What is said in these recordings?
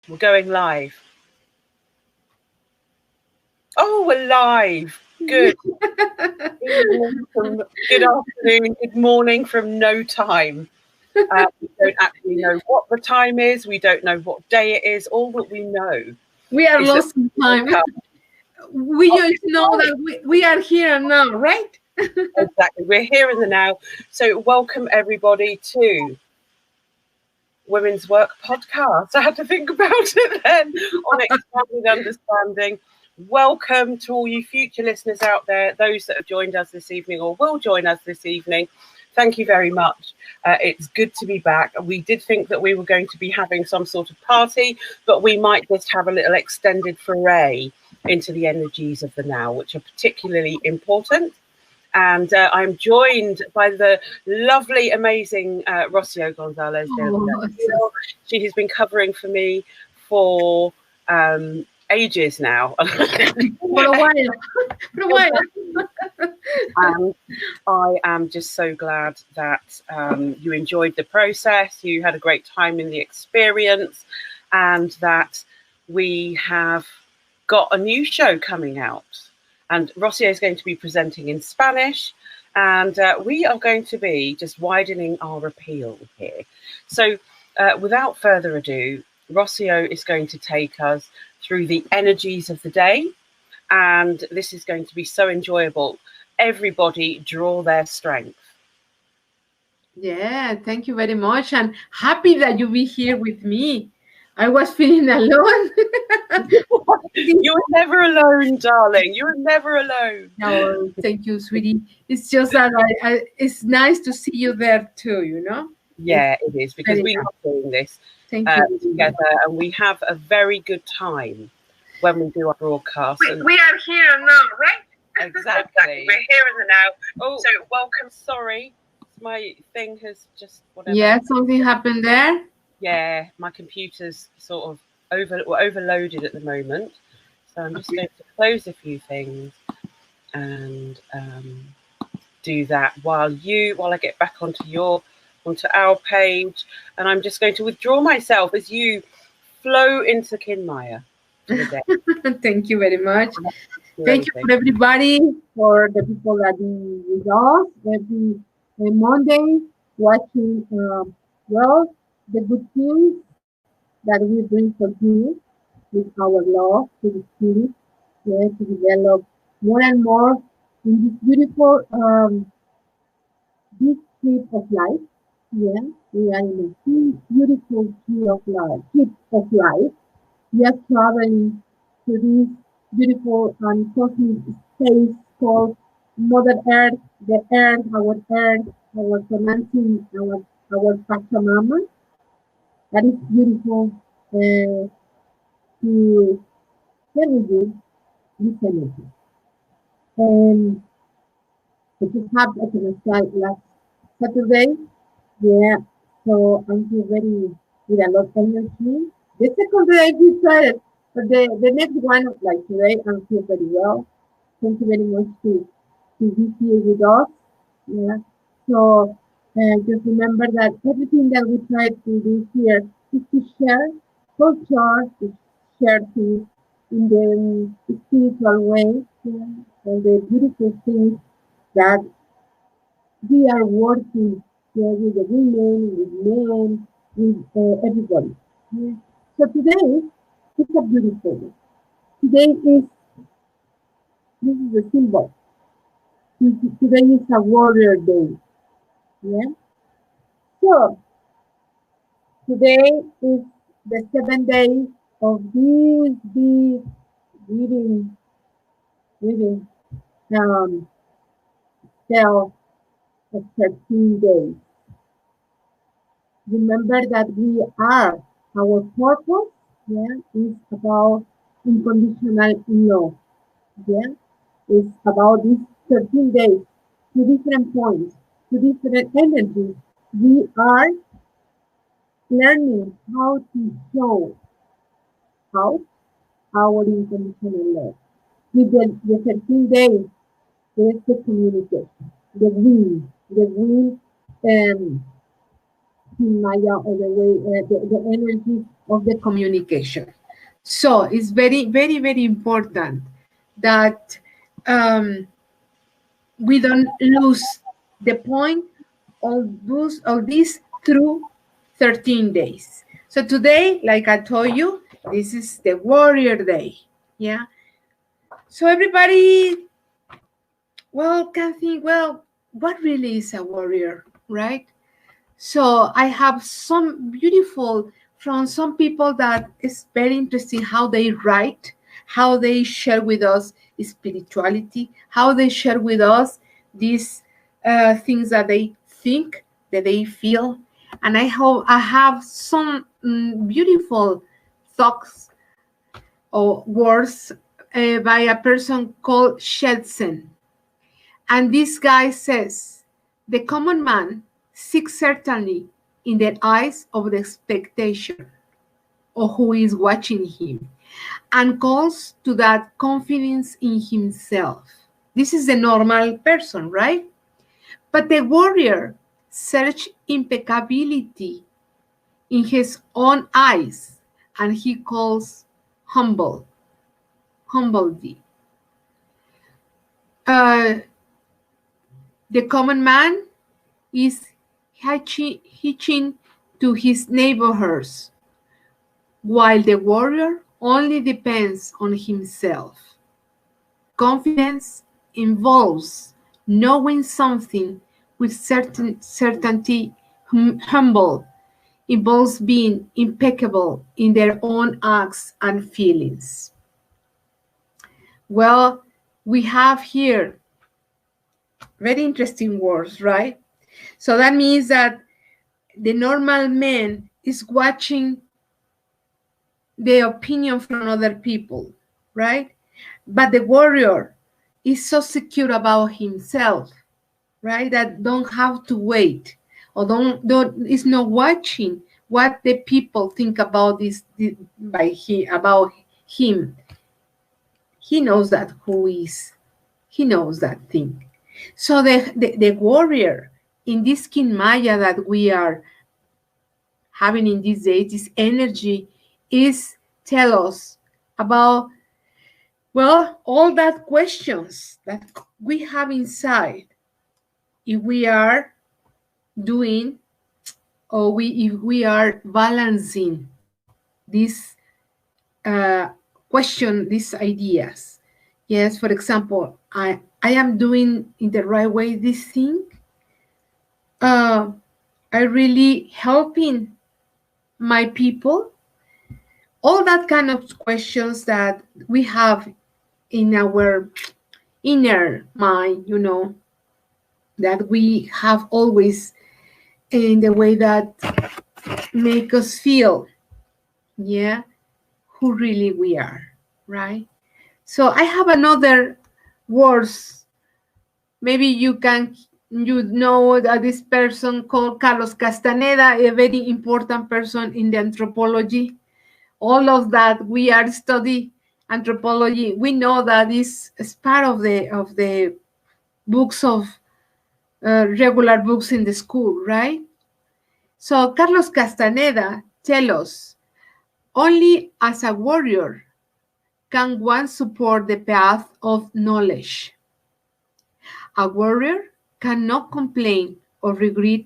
We're going live. Oh, we're live. Good. Good afternoon, good morning from no time. We don't actually know what the time is. We don't know what day it is. All that we know. We are lost in time. We just know that we are here now, right? Exactly. We're here in the now. So welcome everybody to Women's Work Podcast. I had to think about it then on Expanded Understanding. Welcome to all you future listeners out there, those that have joined us this evening or will join us this evening. Thank you very much. It's good to be back. We did think that we were going to be having some sort of party, but we might just have a little extended foray into the energies of the now, which are particularly important. And I'm joined by the lovely, amazing Rocio Gonzalez Delgadillo. She has been covering for me for ages now. For a while. And I am just so glad that you enjoyed the process, you had a great time in the experience, and that we have got a new show coming out. And Rocio is going to be presenting in Spanish, and we are going to be just widening our appeal here. So without further ado, Rocio is going to take us through the energies of the day, and this is going to be so enjoyable. Everybody draw their strength. Yeah, thank you very much, and happy that you be here with me. I was feeling alone. You were never alone, darling. You were never alone. No, thank you, sweetie. It's just that it's nice to see you there too, you know? Yeah, it is, because we love doing this together, and we have a very good time when we do our broadcast. We are here now, right? Exactly. We're here in the now. Oh, so welcome. Sorry, my thing has just whatever. Yeah, something happened there. Yeah, my computer's sort of overloaded at the moment, so I'm just going to close a few things and do that while I get back onto our page, and I'm just going to withdraw myself as you flow into Kinmaya for the day. Thank you very much. Thank you for everybody, for the people that be with us every Monday, watching the good things that we bring for you with our love to the spirit, to develop more and more in this beautiful this trip of life. Yeah, we are in a beautiful trip of life. We are traveling to this beautiful and cosmic space called Mother Earth, our pronouncing, our Pachamama. That is beautiful to share with you this energy. And it just happened last Saturday. Yeah, so I'm here very with a lot of energy. The second day I feel tired, but the next one, like today, I'm feel very well. Thank you very much to be here with us. Yeah. So just remember that everything that we try to do here is to share culture, to share things in the spiritual way, yeah, and the beautiful things that we are working with the women, with men, with everybody. Yeah. So today is a beautiful day. This is a symbol. Today is a warrior day. Yeah. So today is the 7th day of this big reading spell of 13 days. Remember that we are, our purpose, yeah, is about unconditional love. Yeah, it's about these 13 days, two different points, two different energies. We are learning how to show out our unconditional love. With the 13 days, there's the communication, the win, in Maya, or the way the energy of the communication. So it's very, very, very important that um, we don't lose the point of this through 13 days. So today, like I told you, this is the warrior day. Yeah. So everybody, well, can think, well, what really is a warrior, right? So I have some beautiful from some people that is very interesting how they write, how they share with us spirituality, how they share with us these things that they think, that they feel. And I hope I have some beautiful thoughts or words by a person called Shedsen. And this guy says, the common man seeks certainty in the eyes of the spectator or who is watching him and calls to that confidence in himself. This is the normal person, right? But the warrior searches impeccability in his own eyes and he calls humility. The common man is hitching to his neighbors, while the warrior only depends on himself. Confidence involves knowing something with certainty. Humble involves being impeccable in their own acts and feelings. Well, we have here very interesting words, right? So that means that the normal man is watching the opinion from other people, right? But the warrior is so secure about himself, right? That don't have to wait or don't is not watching what the people think about about him. He knows that who is. He knows that thing. So the warrior in this Kin Maya that we are having in these days, this energy is tell us about, well, all that questions that we have inside. If we are doing or if we are balancing these question, these ideas. Yes, for example, I am doing in the right way this thing. I really helping my people. All that kind of questions that we have in our inner mind, that we have always in the way that make us feel, yeah, who really we are, right? So I have another words. Maybe you know that this person called Carlos Castaneda, a very important person in the anthropology. All of that we are study anthropology. We know that is part of the books of regular books in the school, right? So Carlos Castaneda tell us, only as a warrior can one support the path of knowledge. A warrior cannot complain or regret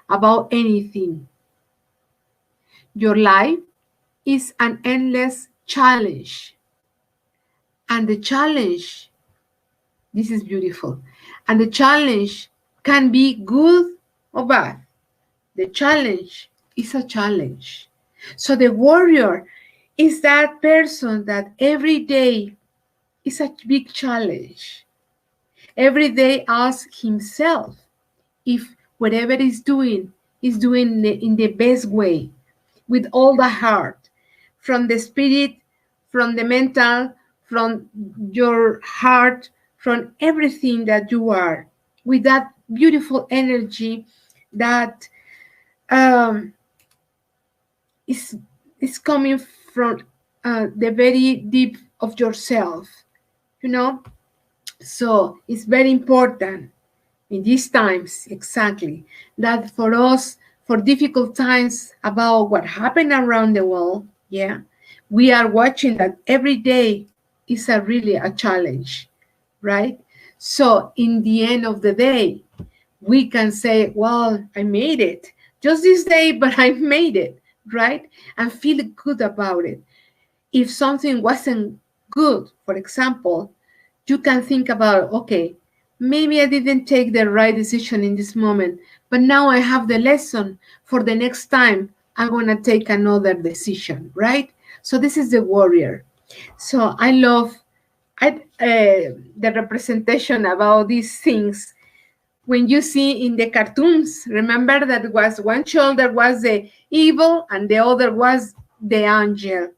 about anything. Your life is an endless challenge. And the challenge, this is beautiful, and the challenge can be good or bad. The challenge is a challenge. So the warrior is that person that every day is a big challenge. Every day asks himself if whatever he's doing is doing in the best way, with all the heart, from the spirit, from the mental, from your heart, from everything that you are, with that beautiful energy that is coming from the very deep of yourself, So it's very important in these times, exactly, that for us for difficult times about what happened around the world, yeah, we are watching that every day is really a challenge, right? So in the end of the day, we can say, well, I made it just this day, but I made it, right? And feel good about it. If something wasn't good, for example, you can think about, okay, maybe I didn't take the right decision in this moment, but now I have the lesson for the next time. I'm going to take another decision, right? So this is the warrior. So I love the representation about these things. When you see in the cartoons, remember that was one shoulder was the evil and the other was the angel.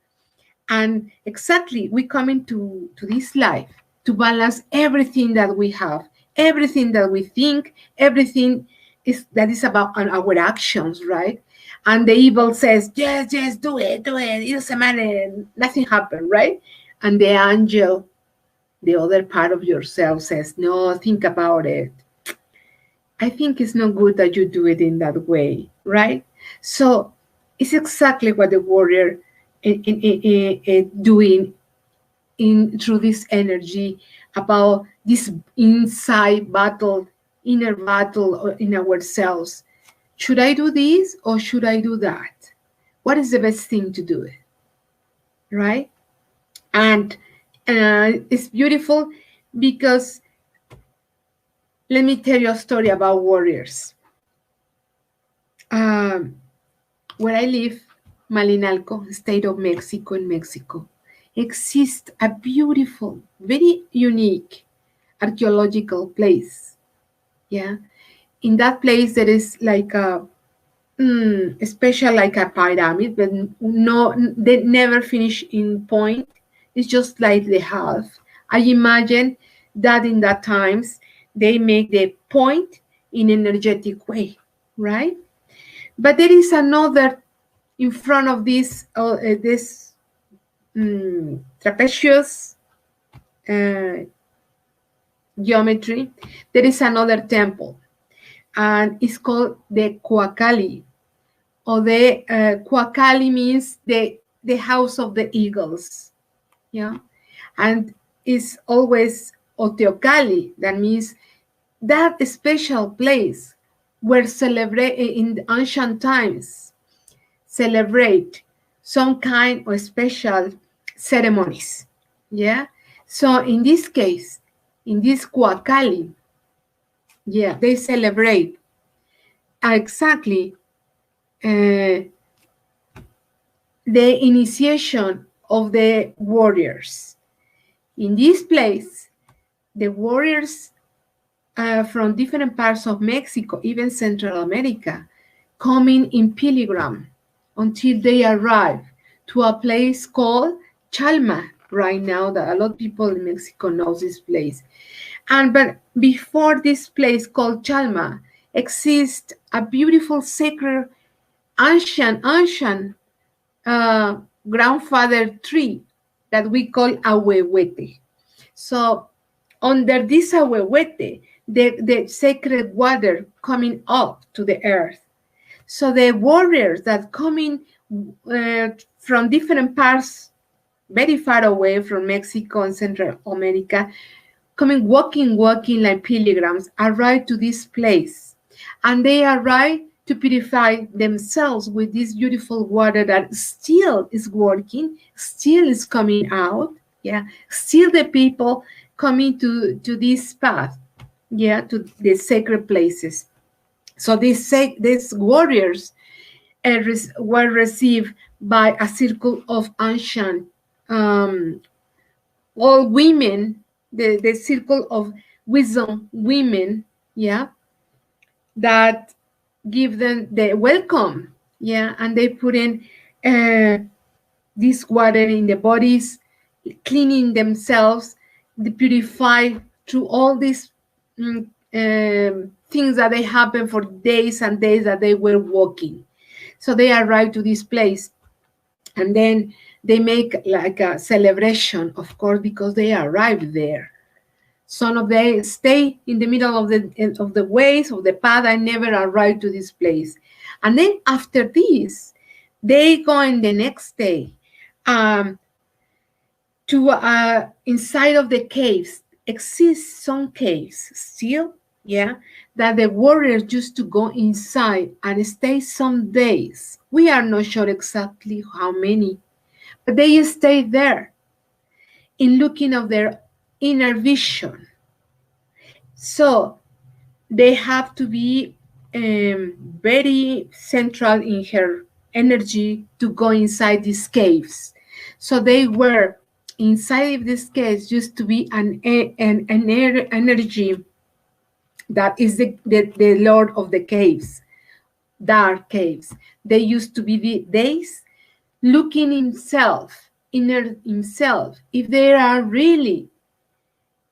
And exactly, we come into this life to balance everything that we have, everything that we think, everything that is about our actions, right? And the evil says, yes, yes, do it, it doesn't matter, nothing happened, right? And the angel, the other part of yourself, says, no, think about it. I think it's not good that you do it in that way, right? So it's exactly what the warrior doing through this energy about this inside battle, inner battle in ourselves. Should I do this or should I do that? What is the best thing to do? Right? And it's beautiful because let me tell you a story about warriors. Where I live, Malinalco, state of Mexico, in Mexico, exists a beautiful, very unique archaeological place. Yeah, in that place there is like a special, like a pyramid, but no, they never finish in point. It's just like the half. I imagine that in that times they make the point in energetic way, right? But there is another in front of this trapezius geometry. There is another temple, and it's called the Coacali, or the Coacali means the house of the eagles, yeah, and it's always Oteocali, that means that special place where celebrate in ancient times celebrate some kind of special ceremonies, yeah. So in this case, in this Coacali, yeah, they celebrate exactly the initiation of the warriors. In this place, the warriors from different parts of Mexico, even Central America, coming in pilgrim until they arrive to a place called Chalma. Right now, that a lot of people in Mexico knows this place. But before this place called Chalma exists a beautiful sacred ancient grandfather tree that we call Ahuehuete. So under this Ahuehuete, the sacred water coming up to the earth. So the warriors that coming from different parts, very far away from Mexico and Central America, coming walking like pilgrims, arrive to this place. And they arrive to purify themselves with this beautiful water that still is working, still is coming out. Yeah, still the people coming to this path, yeah, to the sacred places. So these warriors were received by a circle of ancient all women, the circle of wisdom women, yeah, that give them the welcome, yeah, and they put in this water in the bodies, cleaning themselves, they purify through all these things that they happen for days and days that they were walking. So they arrive to this place, and then they make like a celebration, of course, because they arrived there. Some of them stay in the middle of the ways of the path and never arrive to this place. And then after this, they go in the next day to inside of the caves. Exist some caves still, yeah, that the warriors used to go inside and stay some days. We are not sure exactly how many, but they stay there in looking of their inner vision. So they have to be very central in her energy to go inside these caves. So they were inside of these caves used to be an energy that is the lord of the caves, dark caves. They used to be the days looking inner himself, if they are really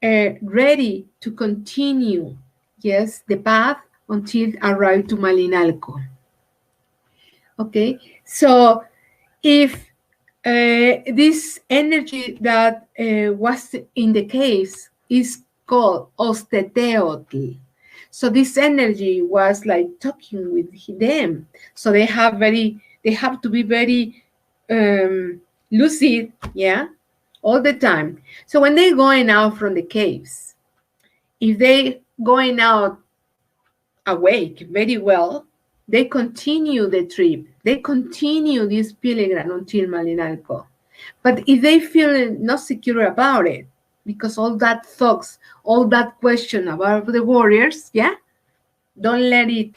ready to continue, yes, the path until arrive to Malinalco. Okay, so if this energy that was in the caves is called Osteteotl. So this energy was like talking with them. So they have to be very lucid, yeah, all the time. So when they're going out from the caves, if they going out awake very well, they continue the trip. They continue this pilgrim until Malinalco. But if they feel not secure about it, because all that thoughts, all that question about the warriors, yeah, don't let it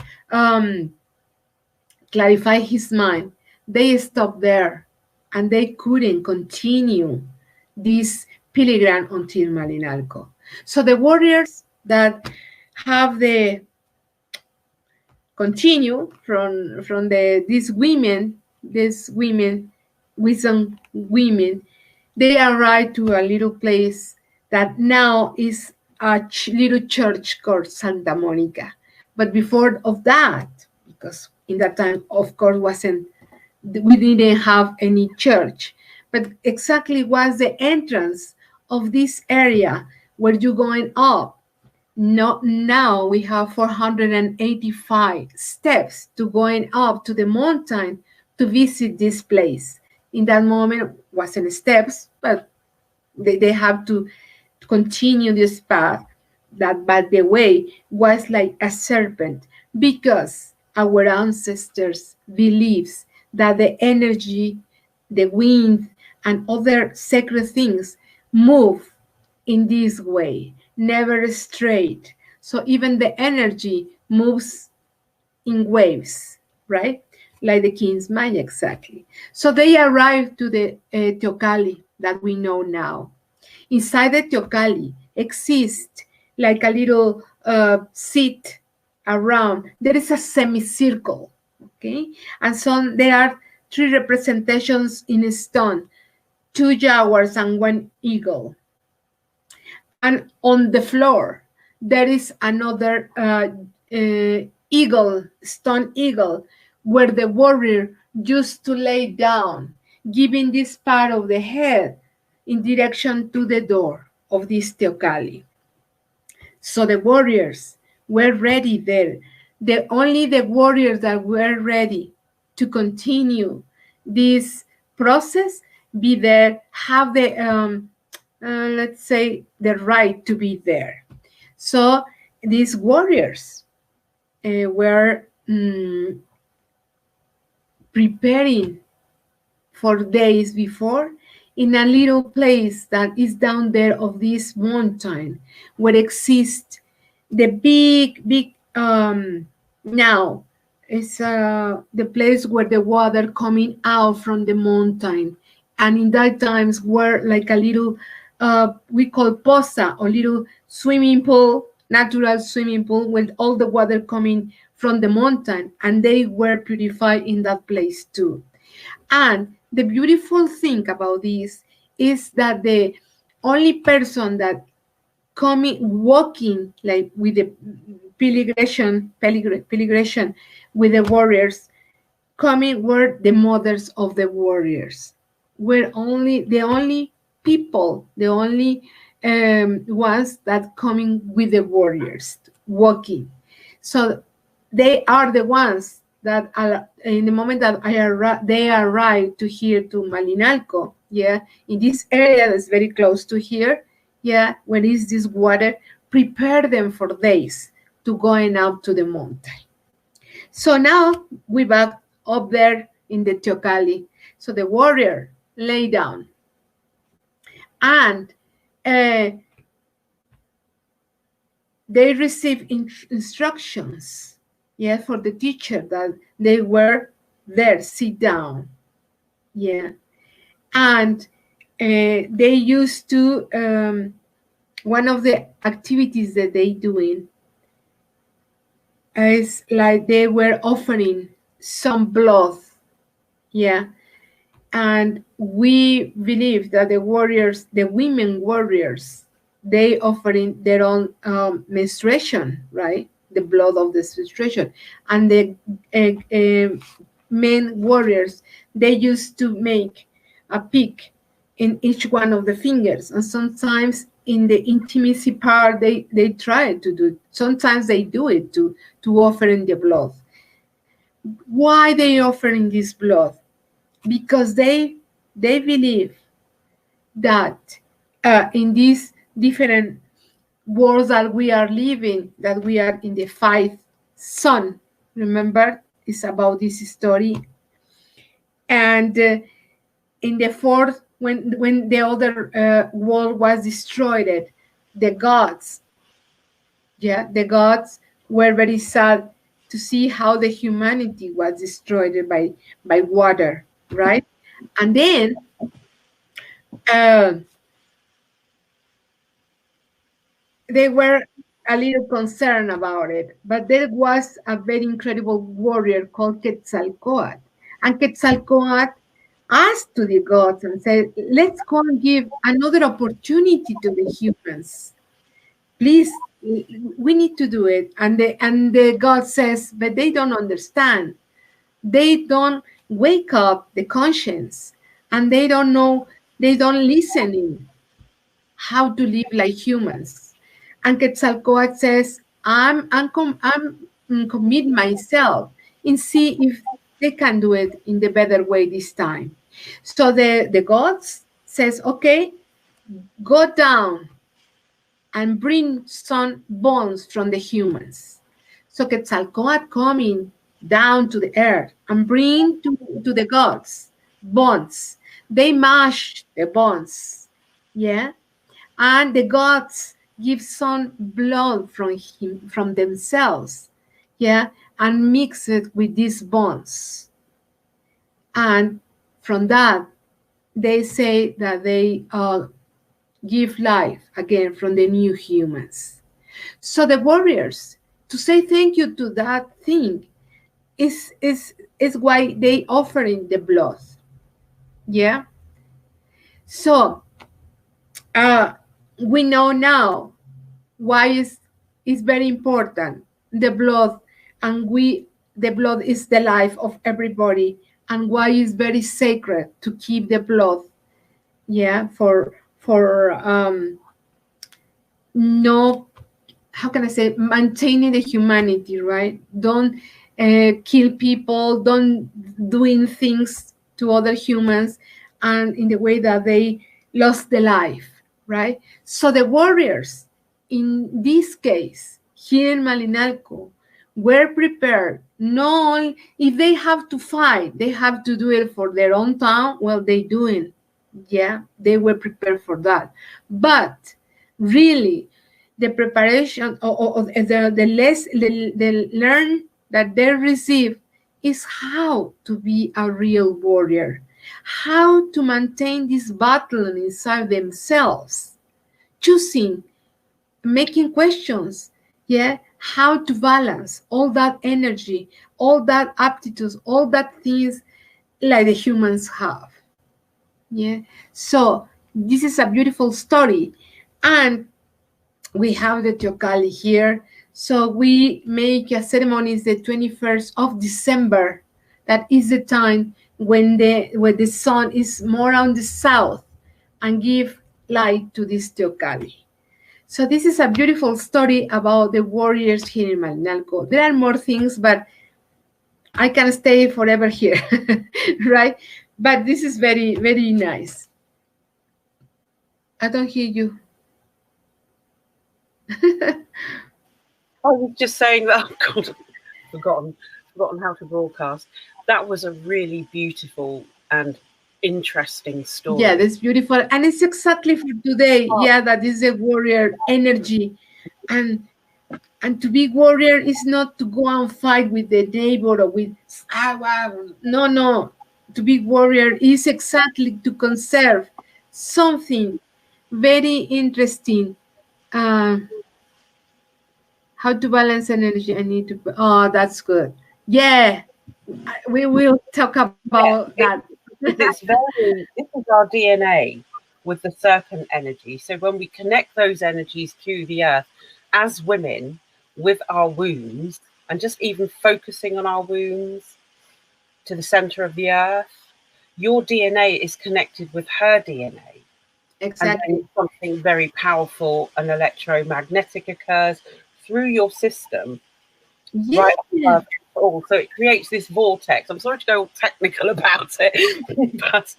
clarify his mind. They stopped there and they couldn't continue this pilgrim until Malinalco. So the warriors that have the continue from these women, wisdom women, they arrived to a little place that now is a little church called Santa Monica. But before of that, because in that time, of course, we didn't have any church, but exactly was the entrance of this area where you're going up. No, now we have 485 steps to going up to the mountain to visit this place. In that moment, wasn't steps, but they have to continue this path that, by the way, was like a serpent, because our ancestors believes that the energy, the wind, and other sacred things move in this way, never straight. So even the energy moves in waves, right? Like the King's Maya, exactly. So they arrived to the Teocalli that we know now. Inside the Teocalli exists like a little seat around. There is a semicircle, okay? And so there are 3 representations in stone, 2 jaguars and 1 eagle. And on the floor, there is another eagle, stone eagle, where the warrior used to lay down, giving this part of the head in direction to the door of this Teocalli. So the warriors were ready there. Only the warriors that were ready to continue this process be there, have the let's say, the right to be there. So these warriors were preparing for days before in a little place that is down there of this mountain, where exists the big now it's the place where the water coming out from the mountain. And in that times were like a little we call poza, or little swimming pool, natural swimming pool, with all the water coming from the mountain, and they were purified in that place too. And the beautiful thing about this is that the only person that walking like with the pilgrimation with the warriors coming were the mothers of the warriors. Were the only people, the only ones that coming with the warriors walking. So they are the ones that in the moment that they arrive to here to Malinalco, in this area that's very close to here, where is this water, prepare them for days to going up to the mountain. So now we back up there in the Teocalli. So the warrior lay down, and they receive instructions, for the teacher that they were there, sit down, and they used to one of the activities that they doing is like they were offering some blood, and we believe that the warriors, the women warriors, they offering their own menstruation, right? The blood of the menstruation. And the men warriors, they used to make a pick in each one of the fingers. And sometimes in the intimacy part, they try to do it. Sometimes they do it to offering the blood. Why they offering this blood? Because they believe that in these different worlds that we are living, that we are in the 5th sun. Remember, it's about this story. And in the 4th, when the other world was destroyed, the gods, the gods were very sad to see how the humanity was destroyed by water, right? And then they were a little concerned about it, but there was a very incredible warrior called Quetzalcoatl. And Quetzalcoatl asked to the gods and said, let's go and give another opportunity to the humans. Please, we need to do it. And the God says, but they don't understand. They don't wake up the conscience, and they don't know, they don't listen in how to live like humans. And Quetzalcoatl says, I'm commit myself and see if they can do it in the better way this time. So the gods says, okay, go down and bring some bones from the humans. So Quetzalcoatl coming down to the earth and bring to the gods bones. They mash the bones, and the gods give some blood from themselves, and mix it with these bones. And from that, they say that they give life again from the new humans. So the warriors, to say thank you to that thing, is why they offering the blood. So we know now why is very important, the blood, and the blood is the life of everybody, and why is very sacred to keep the blood, for no, how can I say, maintaining the humanity, right? Don't kill people, don't doing things to other humans and in the way that they lost the life, right? So the warriors, in this case, here in Malinalco, were prepared. No, if they have to fight, they have to do it for their own town, well, they do it. They were prepared for that. But really, the preparation or the learn that they receive is how to be a real warrior, how to maintain this battle inside themselves, choosing, making questions, how to balance all that energy, all that aptitudes, all that things like the humans have. So this is a beautiful story, and we have the Teocalli here. So we make a ceremony the 21st of December. That is the time when the sun is more on the south and give light to this Teocalli. So this is a beautiful story about the warriors here in Malinalco. There are more things, but I can stay forever here, right? But this is very, very nice. I don't hear you. I was just saying that. Oh God, forgotten how to broadcast. That was a really beautiful and interesting story. Yeah, that's beautiful. And it's exactly for today. Yeah, that is a warrior energy. And to be warrior is not to go and fight with the neighbor or with no. To be warrior is exactly to conserve something very interesting. How to balance energy. I need to. Oh, that's good. Yeah, we will talk about that. This is our DNA with the serpent energy. So when we connect those energies to the earth as women with our wombs, and just even focusing on our wombs to the center of the earth, your DNA is connected with her DNA. Exactly. And then something very powerful and electromagnetic occurs through your system, Yeah. right above it all. So it creates this vortex. I'm sorry to go all technical about it, but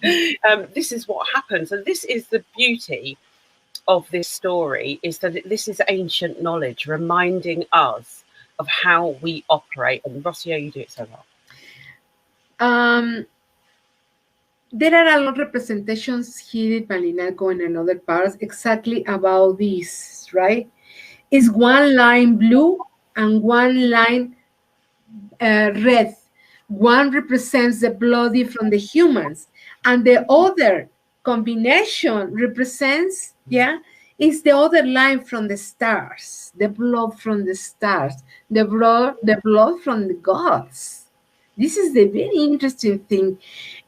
this is what happens. And this is the beauty of this story, is that this is ancient knowledge reminding us of how we operate. And Rocio, you do it so well. There are a lot of representations here in Palinalco and in other parts exactly about this, right? It's one line blue and one line red. One represents the bloody from the humans, and the other combination represents, is the other line from the stars, the blood from the stars, the blood from the gods. This is the very interesting thing.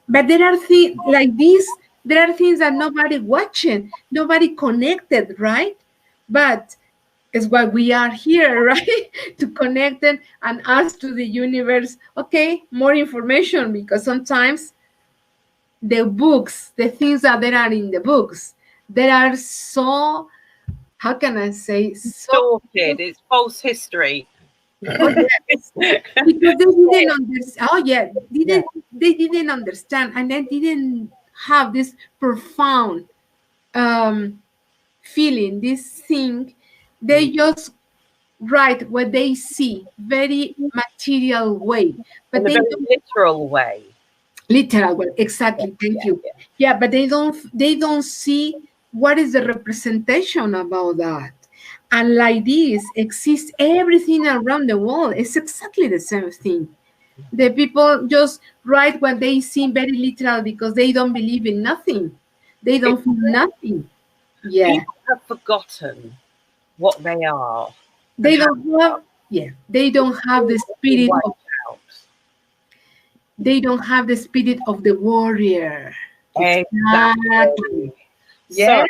But there are things like this, there are things that nobody watching, nobody connected, right? But it's why we are here, right? To connect them and ask to the universe, okay, more information, because sometimes the books, the things that there are in the books, there are so, how can I say, so distorted. It's false history. Oh, yes. Because they didn't understand. Oh, yeah, they didn't understand, and they didn't have this profound feeling, this thing. They just write what they see, very material way, but in a they very don't literal way. literal way. Exactly. Thank you. Yeah, but they don't see what is the representation about that. And like this exists everything around the world. It's exactly the same thing. The people just write what they see very literal because they don't believe in nothing. They don't feel nothing. Yeah. People have forgotten what they are. They don't have, they don't have the spirit of, they don't have the spirit of the warrior. Exactly. Yeah. So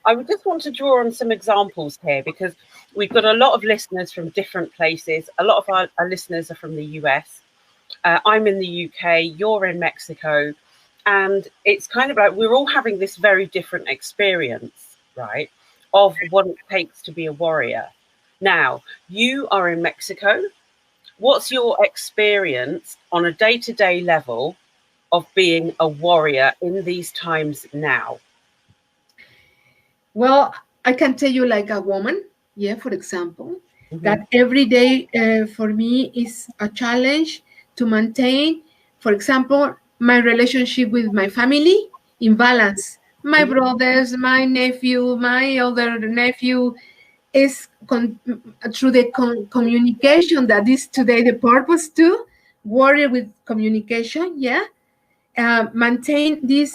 I would just want to draw on some examples here, because we've got a lot of listeners from different places. A lot of our listeners are from the US. I'm in the UK, you're in Mexico. And it's kind of like we're all having this very different experience, right, of what it takes to be a warrior. Now, you are in Mexico. What's your experience on a day-to-day level of being a warrior in these times now? Well, I can tell you, like a woman, for example, that every day for me is a challenge to maintain, for example, my relationship with my family in balance. My brothers, my nephew, my other nephew is through the communication that is today the purpose to warrior with communication, maintain these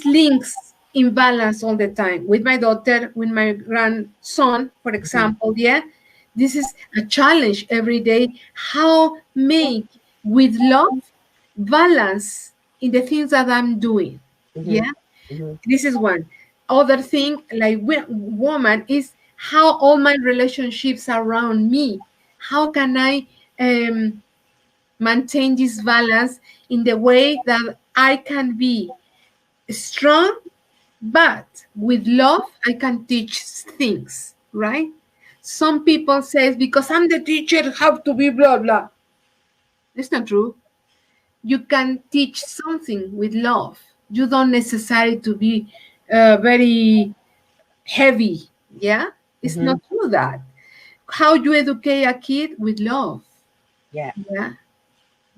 links in balance all the time with my daughter, with my grandson, for example. This is a challenge every day, how make with love balance in the things that I'm doing. This is one. Other thing, like woman, is how all my relationships around me, how can I maintain this balance in the way that I can be strong, but with love, I can teach things, right? Some people say, because I'm the teacher, have to be blah, blah. It's not true. You can teach something with love. You don't necessarily to be very heavy. Yeah, it's not true that. How you educate a kid with love. Yeah. Yeah.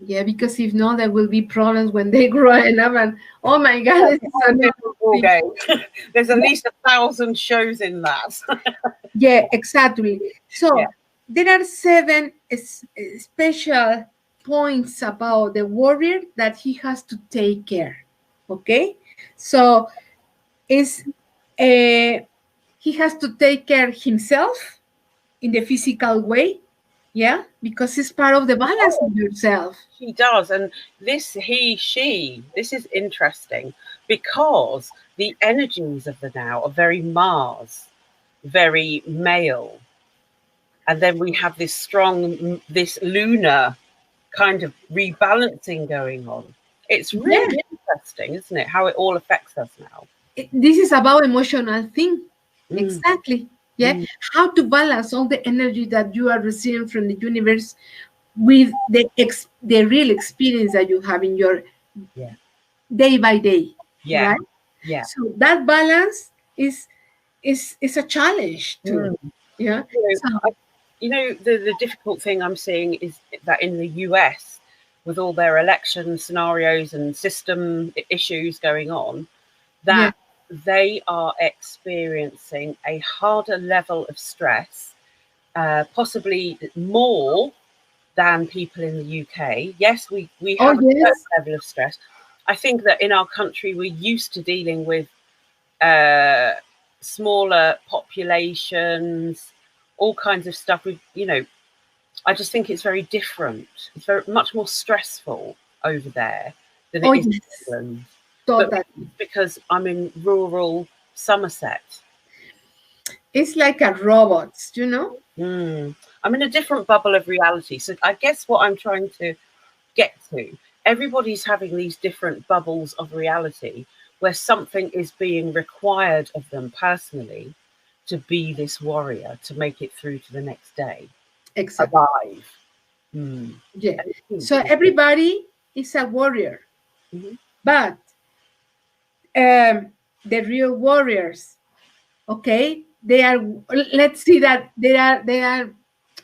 Yeah, because if not, there will be problems when they grow up. And oh my God, this is another Ball thing. game. There's at least 1,000 shows in that. Yeah, exactly. Yeah. So there are seven special points about the warrior that he has to take care. Okay, so is he has to take care himself in the physical way. Yeah, because it's part of the balance of yourself. She does. And this this is interesting because the energies of the now are very Mars, very male. And then we have this strong, this lunar kind of rebalancing going on. It's really interesting, isn't it? How it all affects us now. This is about emotional thing. Mm. Exactly. Yeah. Mm. How to balance all the energy that you are receiving from the universe with the real experience that you have in your Yeah. day by day. Yeah. Right. Yeah. So that balance is a challenge too. Mm. Yeah. So The difficult thing I'm seeing is that in the US, with all their election scenarios and system issues going on, that they are experiencing a harder level of stress, possibly more than people in the UK. Yes, we oh have a yes. certain level of stress. I think that in our country, we're used to dealing with smaller populations, all kinds of stuff. I just think it's very different. It's very much more stressful over there than Oh it is yes. in England. Totally. But because I'm in rural Somerset. It's like a robot, you know? I'm in a different bubble of reality. So I guess what I'm trying to get to, everybody's having these different bubbles of reality where something is being required of them personally to be this warrior, to make it through to the next day Exactly. alive. Yeah. So everybody is a warrior, but the real warriors, okay, they are. Let's see that they are.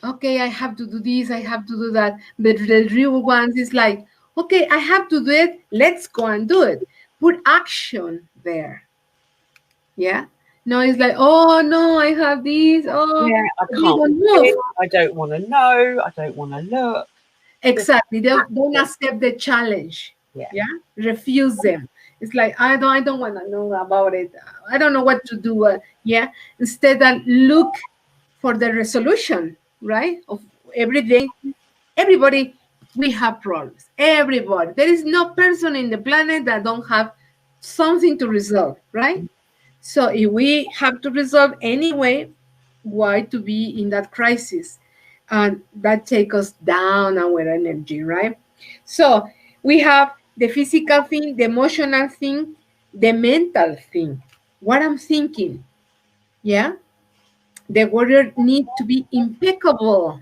Okay, I have to do this. I have to do that. But the real ones is like, okay, I have to do it. Let's go and do it. Put action there. Yeah. No, it's like, oh no, I have this. Oh, Yeah, I they can't. don't move. I don't want to know. I don't want to look. Exactly. They don't accept the challenge. Yeah. Yeah. Refuse them. It's like I don't want to know about it. I don't know what to do. Yeah. Instead, look for the resolution, right? Of every day. Everybody, we have problems. Everybody. There is no person in the planet that don't have something to resolve, right? So if we have to resolve anyway, why to be in that crisis? And that take us down our energy, right? So we have the physical thing, the emotional thing, the mental thing. What I'm thinking, yeah? The warrior need to be impeccable.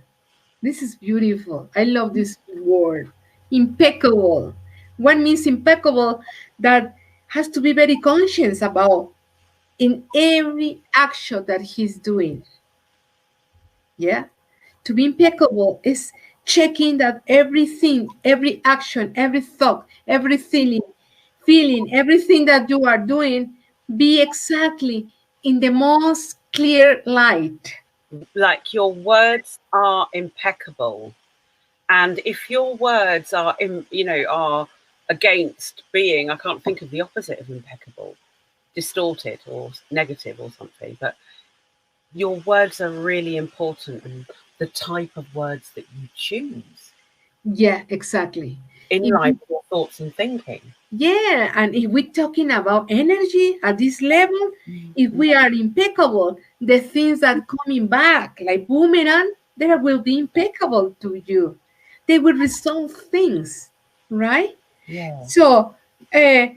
This is beautiful. I love this word. Impeccable. What means impeccable? That has to be very conscious about in every action that he's doing. Yeah. To be impeccable is checking that everything, every action, every thought, every feeling, everything that you are doing be exactly in the most clear light. Like your words are impeccable. And if your words are, are against being, I can't think of the opposite of impeccable, distorted or negative or something, but your words are really important, and the type of words that you choose Yeah, exactly. in If line with your thoughts and thinking. Yeah, and if we're talking about energy at this level, if we are impeccable, the things that coming back like boomerang, they will be impeccable to you. They will resolve things, right? Yeah. So let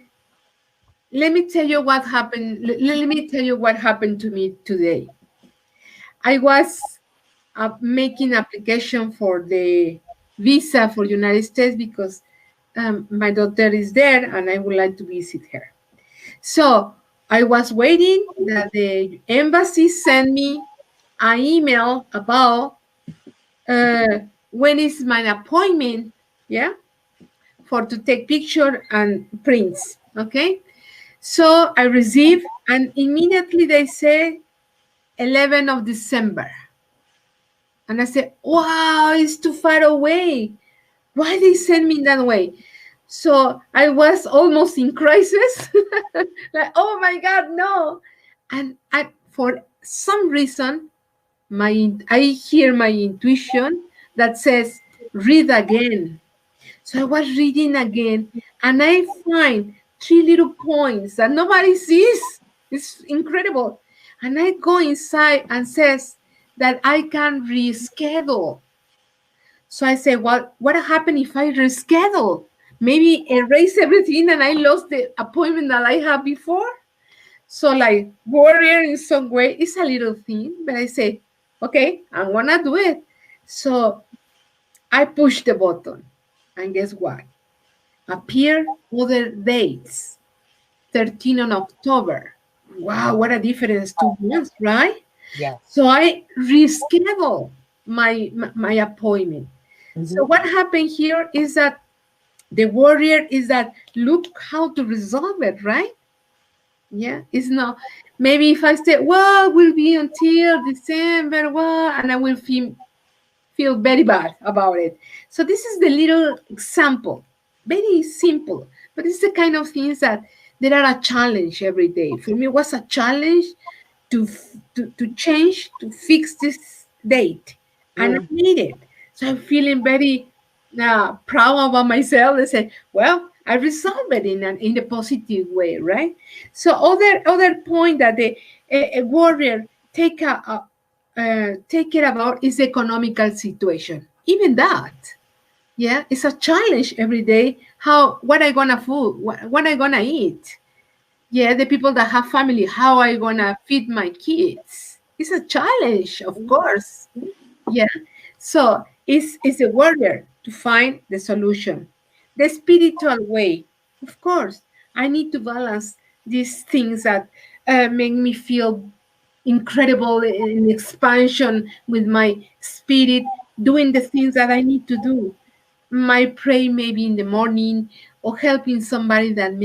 me tell you what happened. Let me tell you what happened to me today. I was making application for the visa for United States because my daughter is there and I would like to visit her. So I was waiting that the embassy send me an email about when is my appointment, yeah, for to take picture and prints. Okay, so I receive and immediately they say 11th of December, and I said, wow, it's too far away. Why they send me that way? So I was almost in crisis, like, oh my God, no. And for some reason, I hear my intuition that says, read again. So I was reading again, and I find three little points that nobody sees. It's incredible. And I go inside and says that I can reschedule. So I say, well, what happened if I reschedule? Maybe erase everything and I lost the appointment that I had before. So like warrior in some way, it's a little thing, but I say, okay, I'm gonna do it. So I push the button, and guess what? Appear other dates. 13 on October. Wow, what a difference, 2 months, right? Yeah. So I reschedule my appointment. So what happened here is that the warrior is that look how to resolve it, right? Yeah, it's not maybe if I say, well, will be until December, well, and I will feel very bad about it. So this is the little example, very simple, but it's the kind of things that there are a challenge every day. For me, it was a challenge to change, to fix this date, and I made it. So I'm feeling very proud about myself. I say, well, I resolved it in a positive way, right? So other point that a warrior take care about is the economical situation. Even that, yeah, it's a challenge every day. What I gonna food, what I gonna eat? Yeah, the people that have family, how I gonna feed my kids? It's a challenge, of course. Yeah. So it's a warrior to find the solution. The spiritual way, of course. I need to balance these things that make me feel incredible in expansion with my spirit, doing the things that I need to do. My pray maybe in the morning or helping somebody that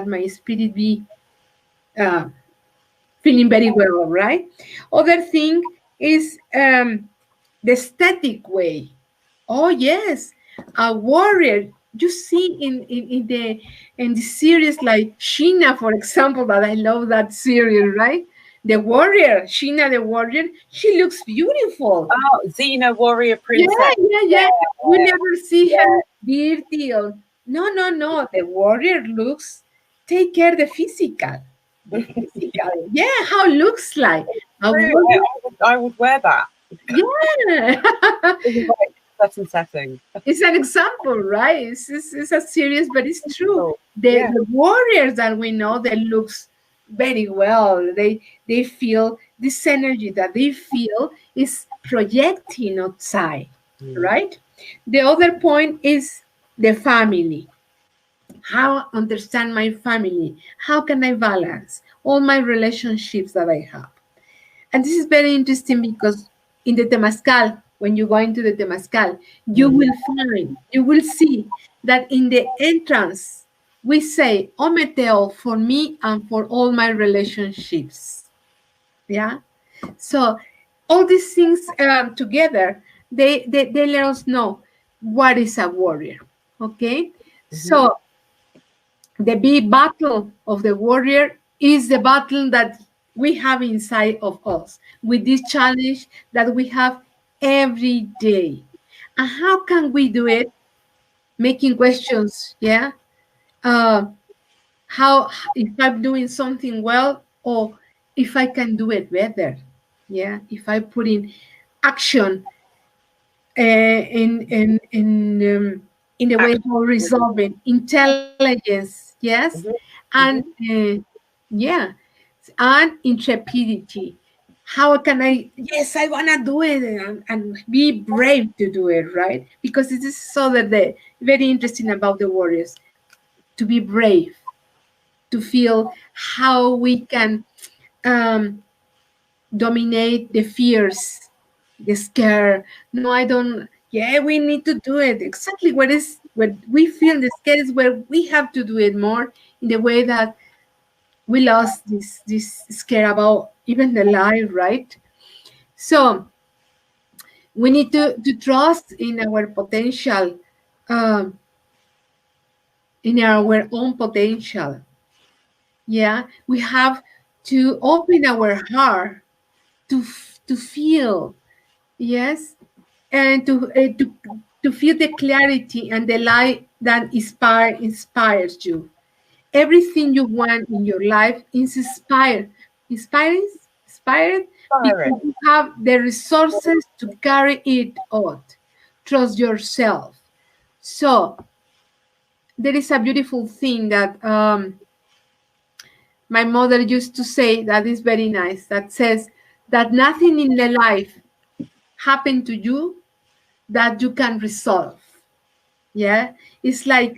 my spirit be uh, feeling very well, right? Other thing is the static way. Oh yes, a warrior. You see in the series like Sheena, for example, that I love that series, right? The warrior, Sheena the warrior, she looks beautiful. Oh, Xena, warrior princess. Yeah. You never see her dirty or no. The warrior looks take care the physical. The physical. Yeah, how it looks like. A warrior, I would wear that. yeah. Setting. It's an example, right? It's a serious, but it's true. Yeah. The warriors that we know, they looks very well. They feel this energy that they feel is projecting outside, right? The other point is the family. How understand my family? How can I balance all my relationships that I have? And this is very interesting because in the Temazcal, when you go into the Temazcal, you will see that in the entrance, we say, Ometeo for me and for all my relationships. Yeah. So all these things together, they let us know what is a warrior. Okay. So the big battle of the warrior is the battle that we have inside of us with this challenge that we have every day. And how can we do it? Making questions, yeah. How if I'm doing something well or if I can do it better, yeah. If I put in action in the way of resolving intelligence, yes, and yeah, and intrepidity. how can I, yes, I want to do it, and be brave to do it, right? Because this is so that the very interesting about the warriors, to be brave, to feel how we can um, dominate the fears, the scare. No, I don't. Yeah, we need to do it. Exactly what we feel the scare is where we have to do it more in the way that we lost this scare about even the life, right? So we need to trust in our potential, um, in our own potential. Yeah, we have to open our heart to feel, yes, and to feel the clarity and the light that inspires you. Everything you want in your life is inspired because Inspiring. you have the resources to carry it out. Trust yourself. So there is a beautiful thing that my mother used to say that is very nice, that says that nothing in the life happened to you that you can resolve. Yeah, it's like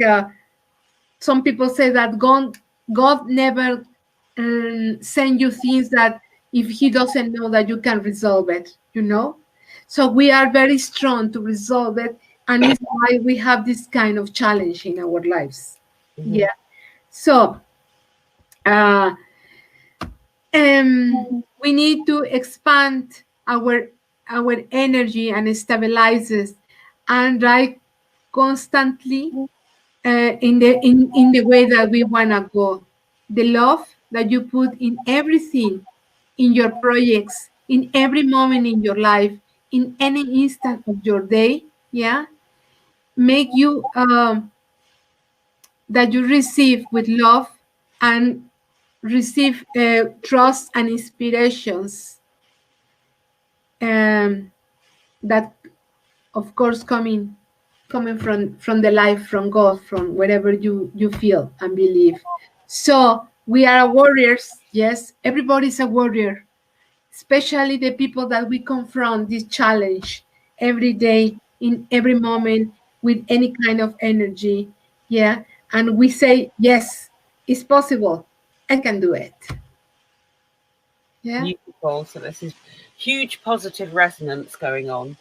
some people say that God never send you things that if He doesn't know that you can resolve it, you know. So we are very strong to resolve it, and it's why we have this kind of challenge in our lives. Mhm. Yeah. So uh, we need to expand our energy and stabilizes and right constantly in the way that we want to go. The love that you put in everything, in your projects, in every moment in your life, in any instant of your day, yeah, make you that you receive with love and receive trust and inspirations that of course coming from the life, from God, from wherever you feel and believe. So we are warriors. Yes, everybody's a warrior, especially the people that we confront this challenge every day, in every moment, with any kind of energy. Yeah, and we say yes, it's possible. I can do it. Yeah. Beautiful. So this is huge positive resonance going on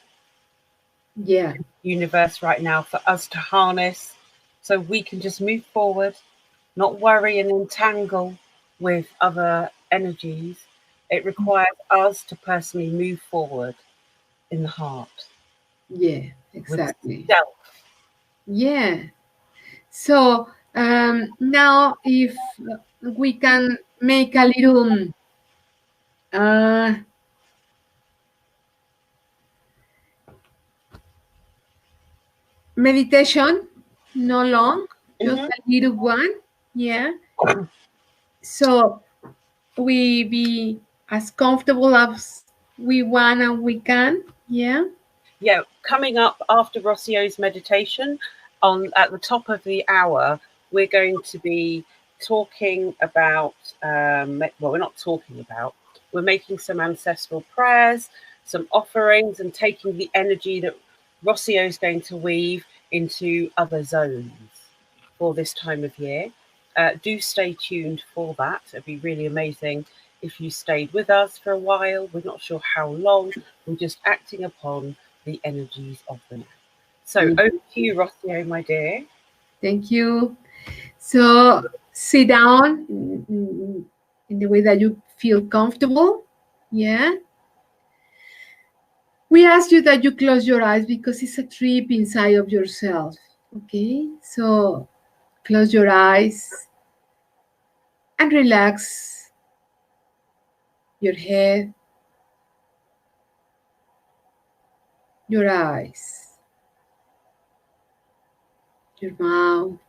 Yeah. in the universe right now for us to harness so we can just move forward, not worry and entangle with other energies. It requires us to personally move forward in the heart Yeah, with exactly. self. Yeah. So now, if we can make a little uh, meditation, no long, just Mhm. a little one. Yeah. So we be as comfortable as we want and we can. Yeah. Yeah, coming up after Rocio's meditation, on at the top of the hour, we're going to be talking about. Well, we're not talking about. We're making some ancestral prayers, some offerings, and taking the energy that Rocio is going to weave into other zones for this time of year. Do stay tuned for that. It'd be really amazing if you stayed with us for a while. We're not sure how long. We're just acting upon the energies of the now. So Yeah. over to you, Rocio, my dear. Thank you. So sit down in the way that you feel comfortable. Yeah. We ask you that you close your eyes because it's a trip inside of yourself. Okay, so close your eyes and relax your head, your eyes, your mouth,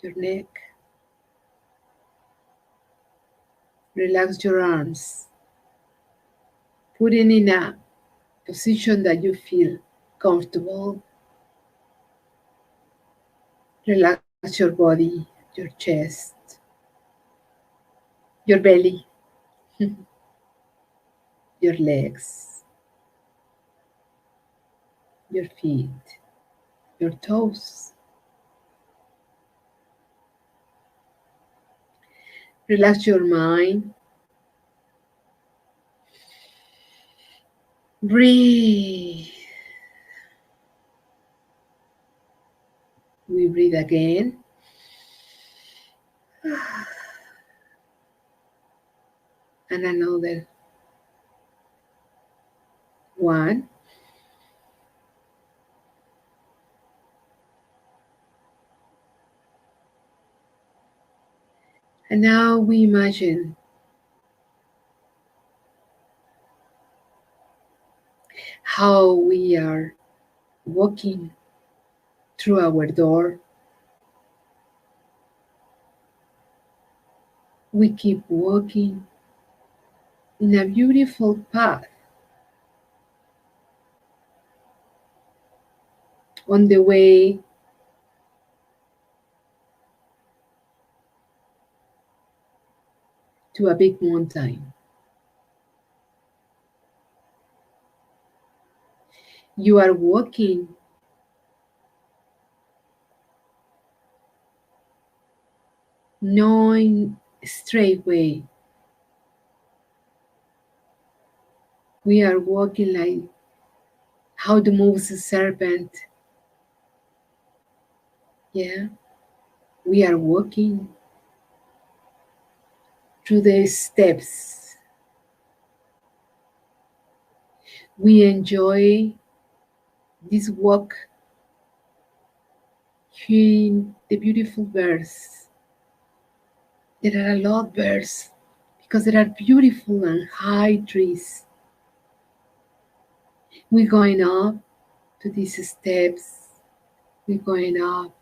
your neck. Relax your arms, putting in a position that you feel comfortable. Relax your body, your chest, your belly. your legs, your feet, your toes. Relax your mind. Breathe. We breathe again. And another one. And now we imagine how we are walking through our door. We keep walking in a beautiful path on the way to a big mountain. You are walking knowing straight way. We are walking like how to moves a serpent. Yeah, we are walking through the steps. We enjoy this walk, hearing the beautiful birds. There are a lot of birds because there are beautiful and high trees. We're going up to these steps. We're going up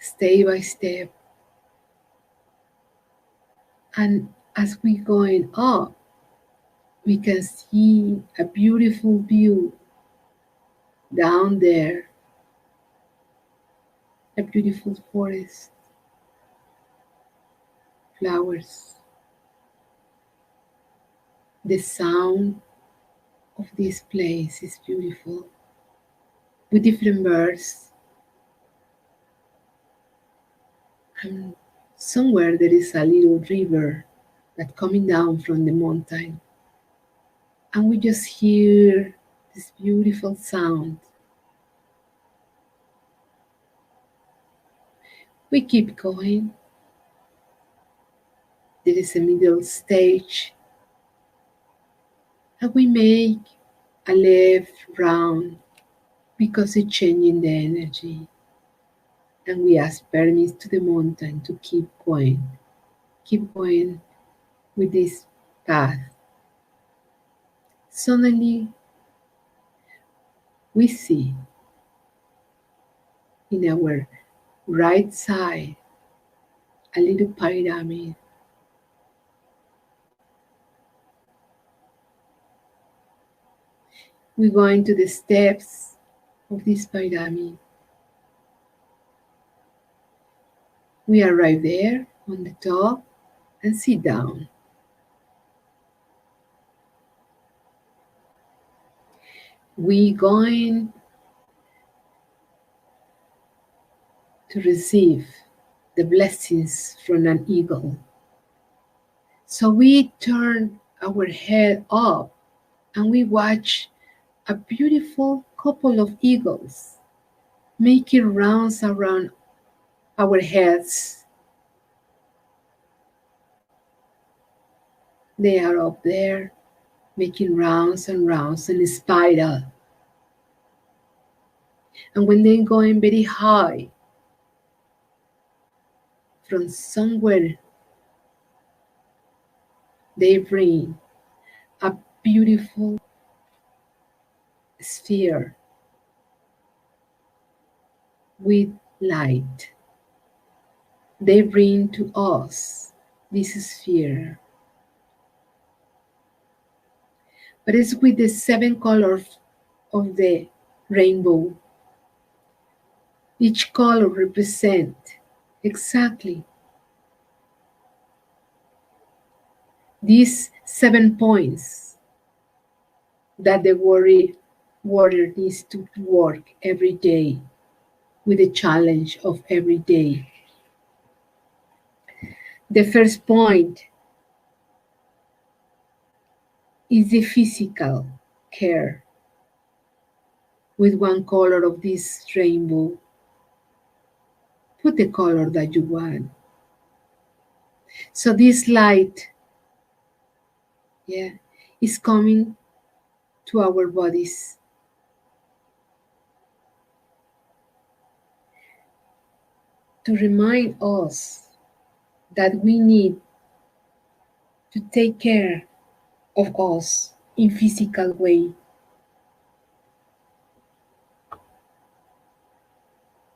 step by step. And as we're going up, we can see a beautiful view down there, a beautiful forest, flowers. The sound of this place is beautiful with different birds. And somewhere there is a little river that coming down from the mountain. And we just hear this beautiful sound. We keep going. There is a middle stage. And we make a left round because it's changing the energy. And we ask permission to the mountain to keep going with this path. Suddenly, we see in our right side a little pyramid. We go into the steps of this pyramid. We arrive there on the top and sit down. We going to receive the blessings from an eagle. So we turn our head up and we watch a beautiful couple of eagles making rounds around our heads. They are up there making rounds and rounds in a spiral. And when they're going very high, from somewhere, they bring a beautiful sphere with light. They bring to us this sphere. But it's with the 7 colors of the rainbow. Each color represents exactly this 7 points that the warrior needs to work every day with the challenge of every day. The first point is the physical care with one color of this rainbow. Put the color that you want. So this light, is coming to our bodies. To remind us that we need to take care of us in physical way.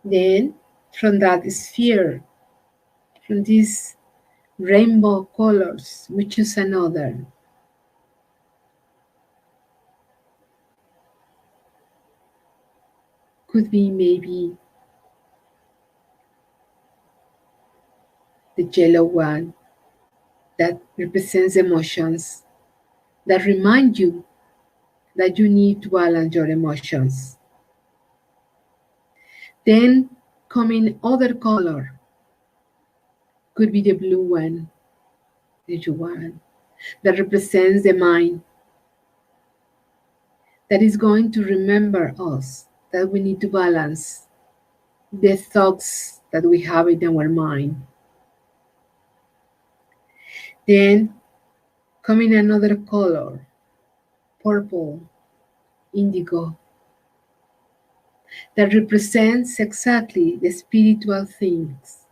Then from that sphere, from these rainbow colors, we choose another. Could be maybe the yellow one that represents emotions, that remind you that you need to balance your emotions. Then coming other color, could be the blue one, the yuan, that represents the mind, that is going to remember us that we need to balance the thoughts that we have in our mind. Then coming another color, purple, indigo, that represents exactly the spiritual things,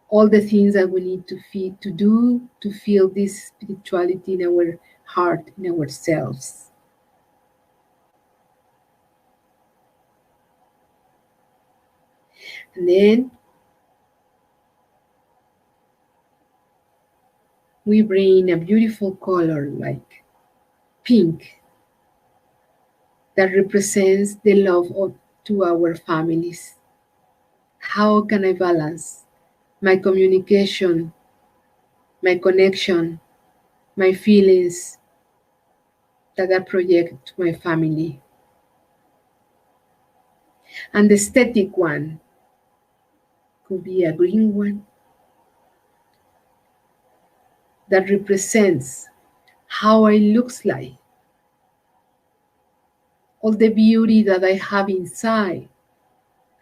all the things that we need to do to feel this spirituality in our heart, in ourselves. And then we bring a beautiful color like pink that represents the love to our families. How can I balance my communication, my connection, my feelings that I project to my family? And the aesthetic one could be a green one that represents how I looks like, all the beauty that I have inside.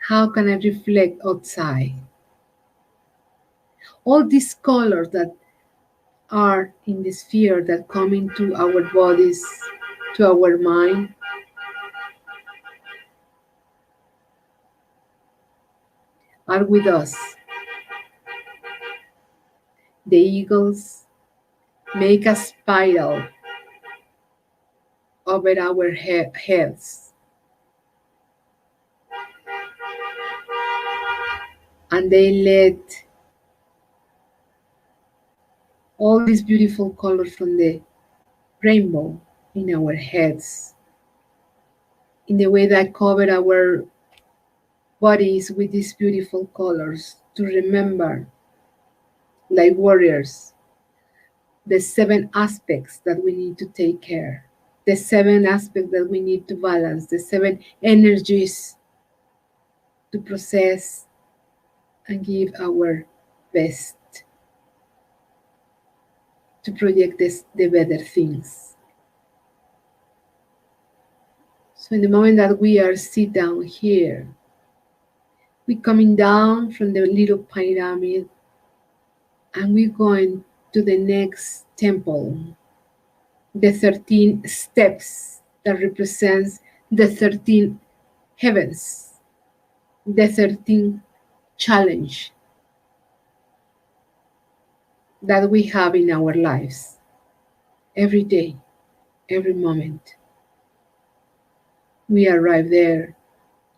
How can I reflect outside? All these colors that are in the sphere that come into our bodies, to our mind, are with us. The eagles make a spiral over our heads, and they let all these beautiful colors from the rainbow in our heads, in the way that cover our bodies with these beautiful colors, to remember, like warriors, the 7 aspects that we need to take care, the 7 aspects that we need to balance, the 7 energies to process and give our best, to project the better things. So in the moment that we are sit down here, we're coming down from the little pyramid and we're going to the next temple, the 13 steps that represents the 13 heavens, the 13 challenge that we have in our lives every day, every moment. We arrive there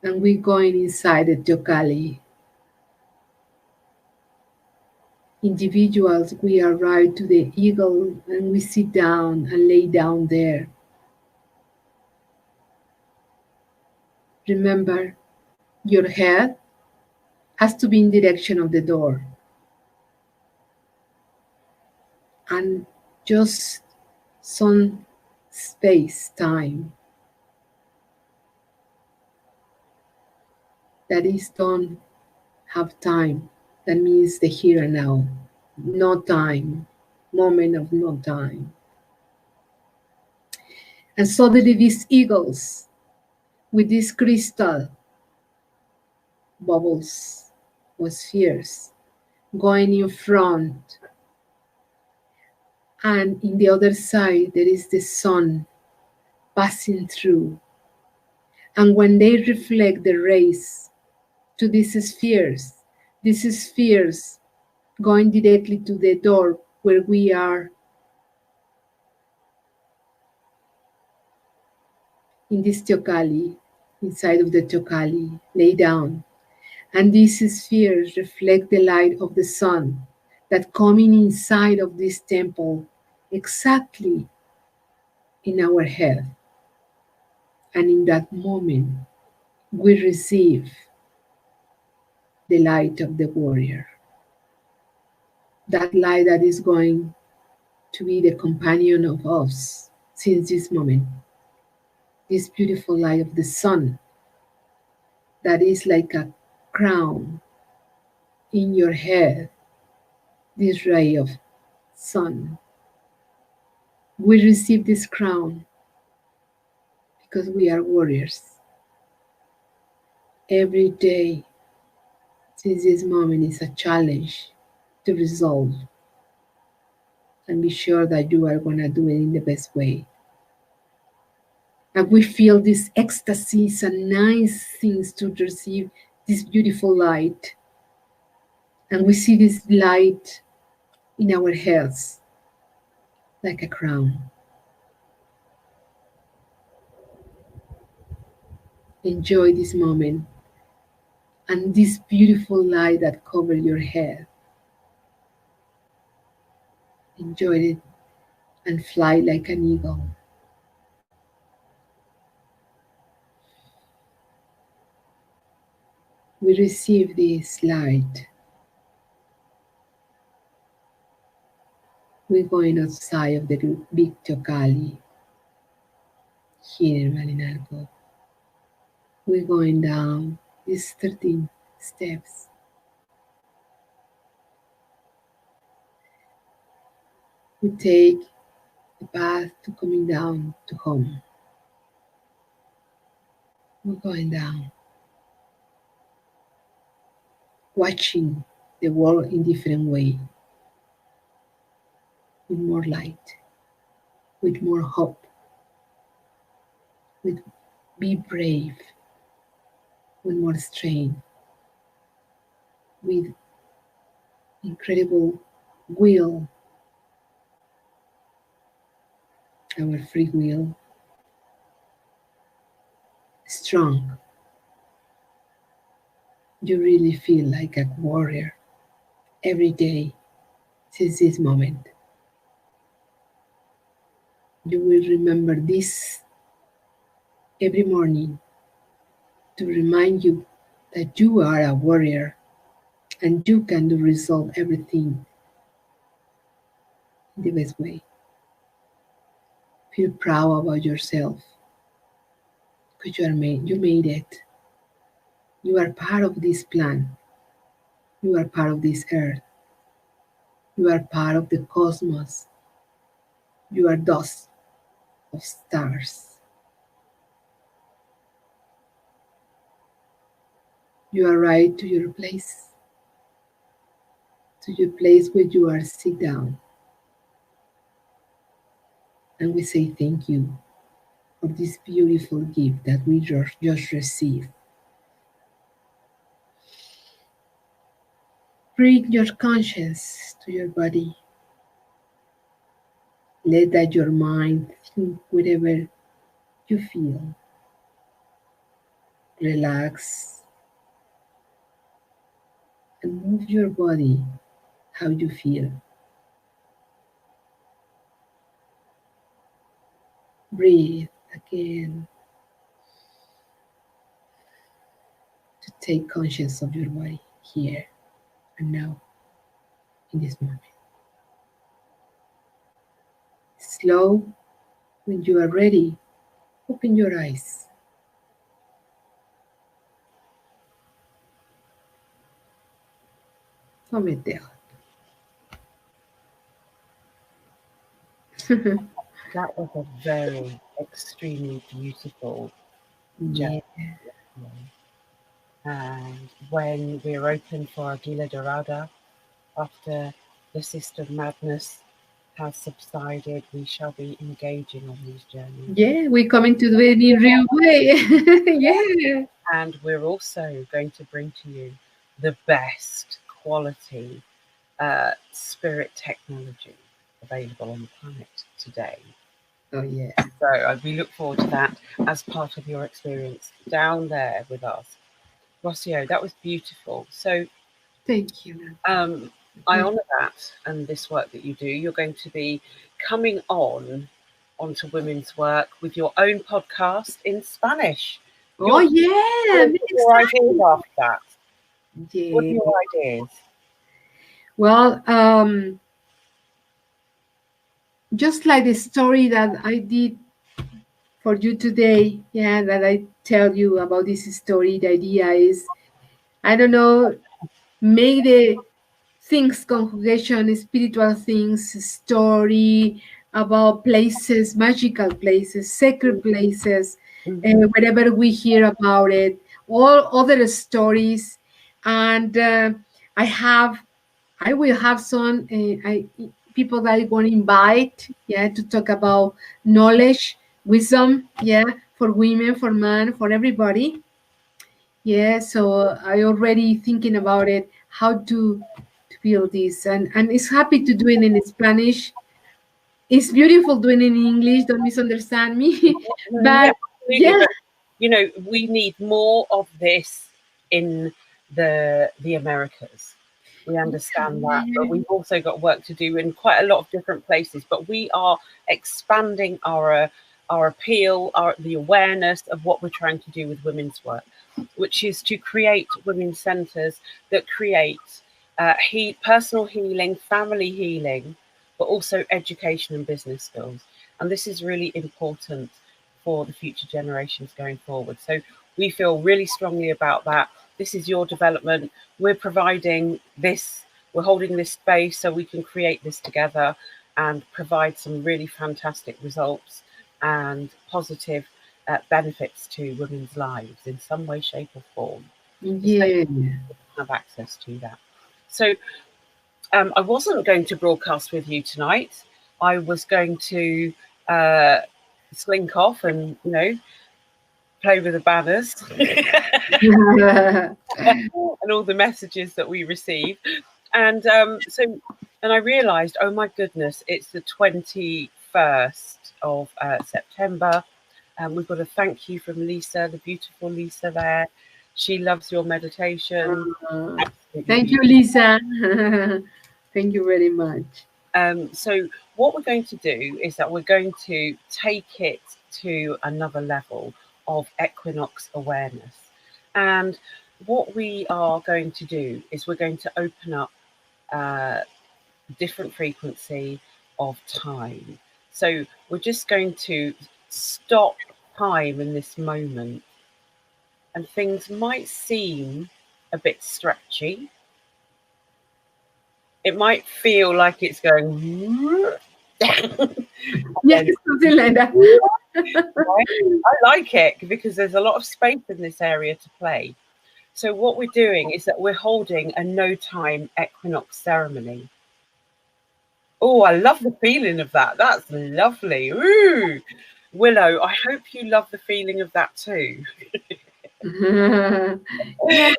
and we're going inside the Teocalli. Individuals, we arrive to the eagle and we sit down and lay down there. Remember, your head has to be in direction of the door. And just some space, time that is don't have time. That means the here and now. No time, moment of no time. And suddenly these eagles with these crystal bubbles or spheres going in front, and in the other side there is the sun passing through. And when they reflect the rays to these spheres going directly to the door where we are in this teocalli, inside of the teocalli, lay down. And these spheres reflect the light of the sun that coming inside of this temple exactly in our head. And in that moment, we receive the light of the warrior. That light that is going to be the companion of us since this moment. This beautiful light of the sun that is like a crown in your head, this ray of sun. We receive this crown because we are warriors. Every day since this moment is a challenge to resolve and be sure that you are going to do it in the best way. And we feel this ecstasies and nice things to receive this beautiful light. And we see this light in our heads like a crown. Enjoy this moment and this beautiful light that covers your head. Enjoy it and fly like an eagle. We receive this light. We're going outside of the big Teocalli here in Malinalco. We're going down these 13 steps. We take the path to coming down to home. We're going down, watching the world in different way, with more light, with more hope, with be brave, with more strength, with incredible will, our free will, strong. You really feel like a warrior every day since this moment. You will remember this every morning to remind you that you are a warrior and you can do resolve everything in the best way. Feel proud about yourself because you made it. You are part of this plan. You are part of this earth. You are part of the cosmos. You are dust of stars. You arrive to your place where you are sit down. And we say thank you for this beautiful gift that we just received. Bring your conscience to your body. Let that your mind think whatever you feel. Relax and move your body how you feel. Breathe again to take conscience of your body here and now in this moment. Slow. When you are ready, open your eyes. Comete. That was a very extremely beautiful Yeah. journey. And when we're open for Aguila Dorada, after the system madness has subsided, we shall be engaging on these journeys. Yeah, we're coming to do it in real way. Yeah. And we're also going to bring to you the best quality spirit technology available on the planet today. Oh, yeah. So we look forward to that as part of your experience down there with us. Rocio, that was beautiful. So Thank you. I honour that and this work that you do. You're going to be coming onto women's work with your own podcast in Spanish. Oh, yeah. I'm Your ideas excited. after that. What are Yeah. your ideas? Well, just like the story that I did for you today, yeah, that I tell you about this story, the idea is, I don't know, make the things, congregation, spiritual things, story about places, magical places, sacred places, wherever we hear about it, all other stories. And I will have some people that I want to invite, yeah, to talk about knowledge, wisdom, yeah, for women, for men, for everybody. Yeah, so I already thinking about it, how to build this, and it's happy to do it in Spanish. It's beautiful doing it in English. Don't misunderstand me, Yeah, but absolutely. yeah, But we need more of this in the Americas. We understand that, but we've also got work to do in quite a lot of different places. But we are expanding our appeal, the awareness of what we're trying to do with women's work, which is to create women's centres that create personal healing, family healing, but also education and business skills. And this is really important for the future generations going forward. So we feel really strongly about that. This is your development. We're providing this, we're holding this space so we can create this together and provide some really fantastic results and positive benefits to women's lives in some way, shape, or form. yeah, Have access to that. So I wasn't going to broadcast with you tonight. I was going to slink off and play with the banners and all the messages that we receive. And and I realised, oh my goodness, it's the 21st of September. And we've got a thank you from Lisa, the beautiful Lisa there. She loves your meditation. Thank you, Lisa. Thank you very much. So what we're going to do is that we're going to take it to another level of equinox awareness. And what we are going to do is we're going to open up different frequency of time. So we're just going to stop time in this moment, and things might seem a bit stretchy. It might feel like it's going Yeah, something like that. I like it because there's a lot of space in this area to play. So what we're doing is that we're holding a no time equinox ceremony. Oh, I love the feeling of that. That's lovely. Ooh. Willow, I hope you love the feeling of that too. Yeah.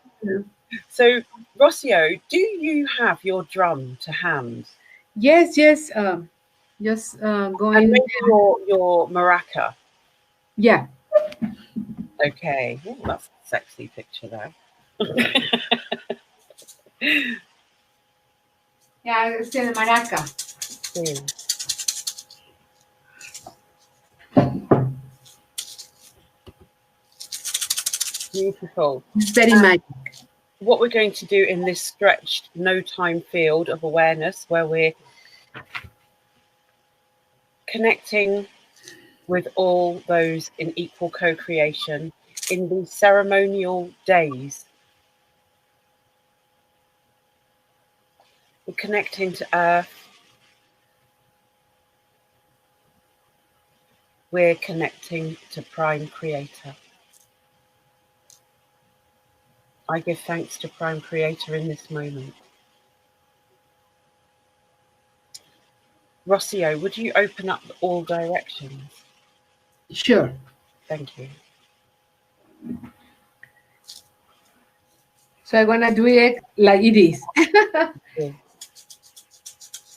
So, Rocio, do you have your drum to hand? Yes, yes. Just And going. maybe your maraca. Yeah. Okay. Ooh, that's a sexy picture there. Yeah, it's the maraca. Beautiful. It's very magic. What we're going to do in this stretched no time field of awareness where we're connecting with all those in equal co-creation in these ceremonial days. We're connecting to Earth. We're connecting to Prime Creator. I give thanks to Prime Creator in this moment. Rocio, would you open up all directions? Sure. Thank you. So I'm gonna do it like it is. Yeah.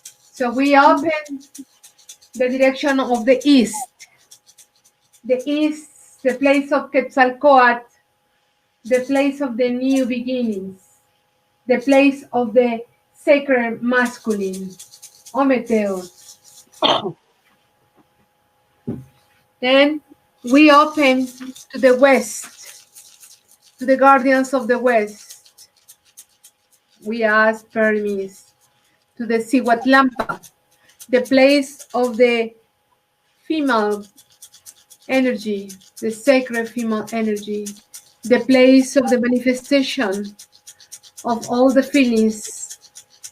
So we open the direction of the east. The east, the place of Quetzalcoatl, the place of the new beginnings, the place of the sacred masculine, Ometeo. Then we open to the west, to the guardians of the west. We ask permission to the Cihuatlampa, the place of the female energy, the sacred female energy, the place of the manifestation of all the feelings,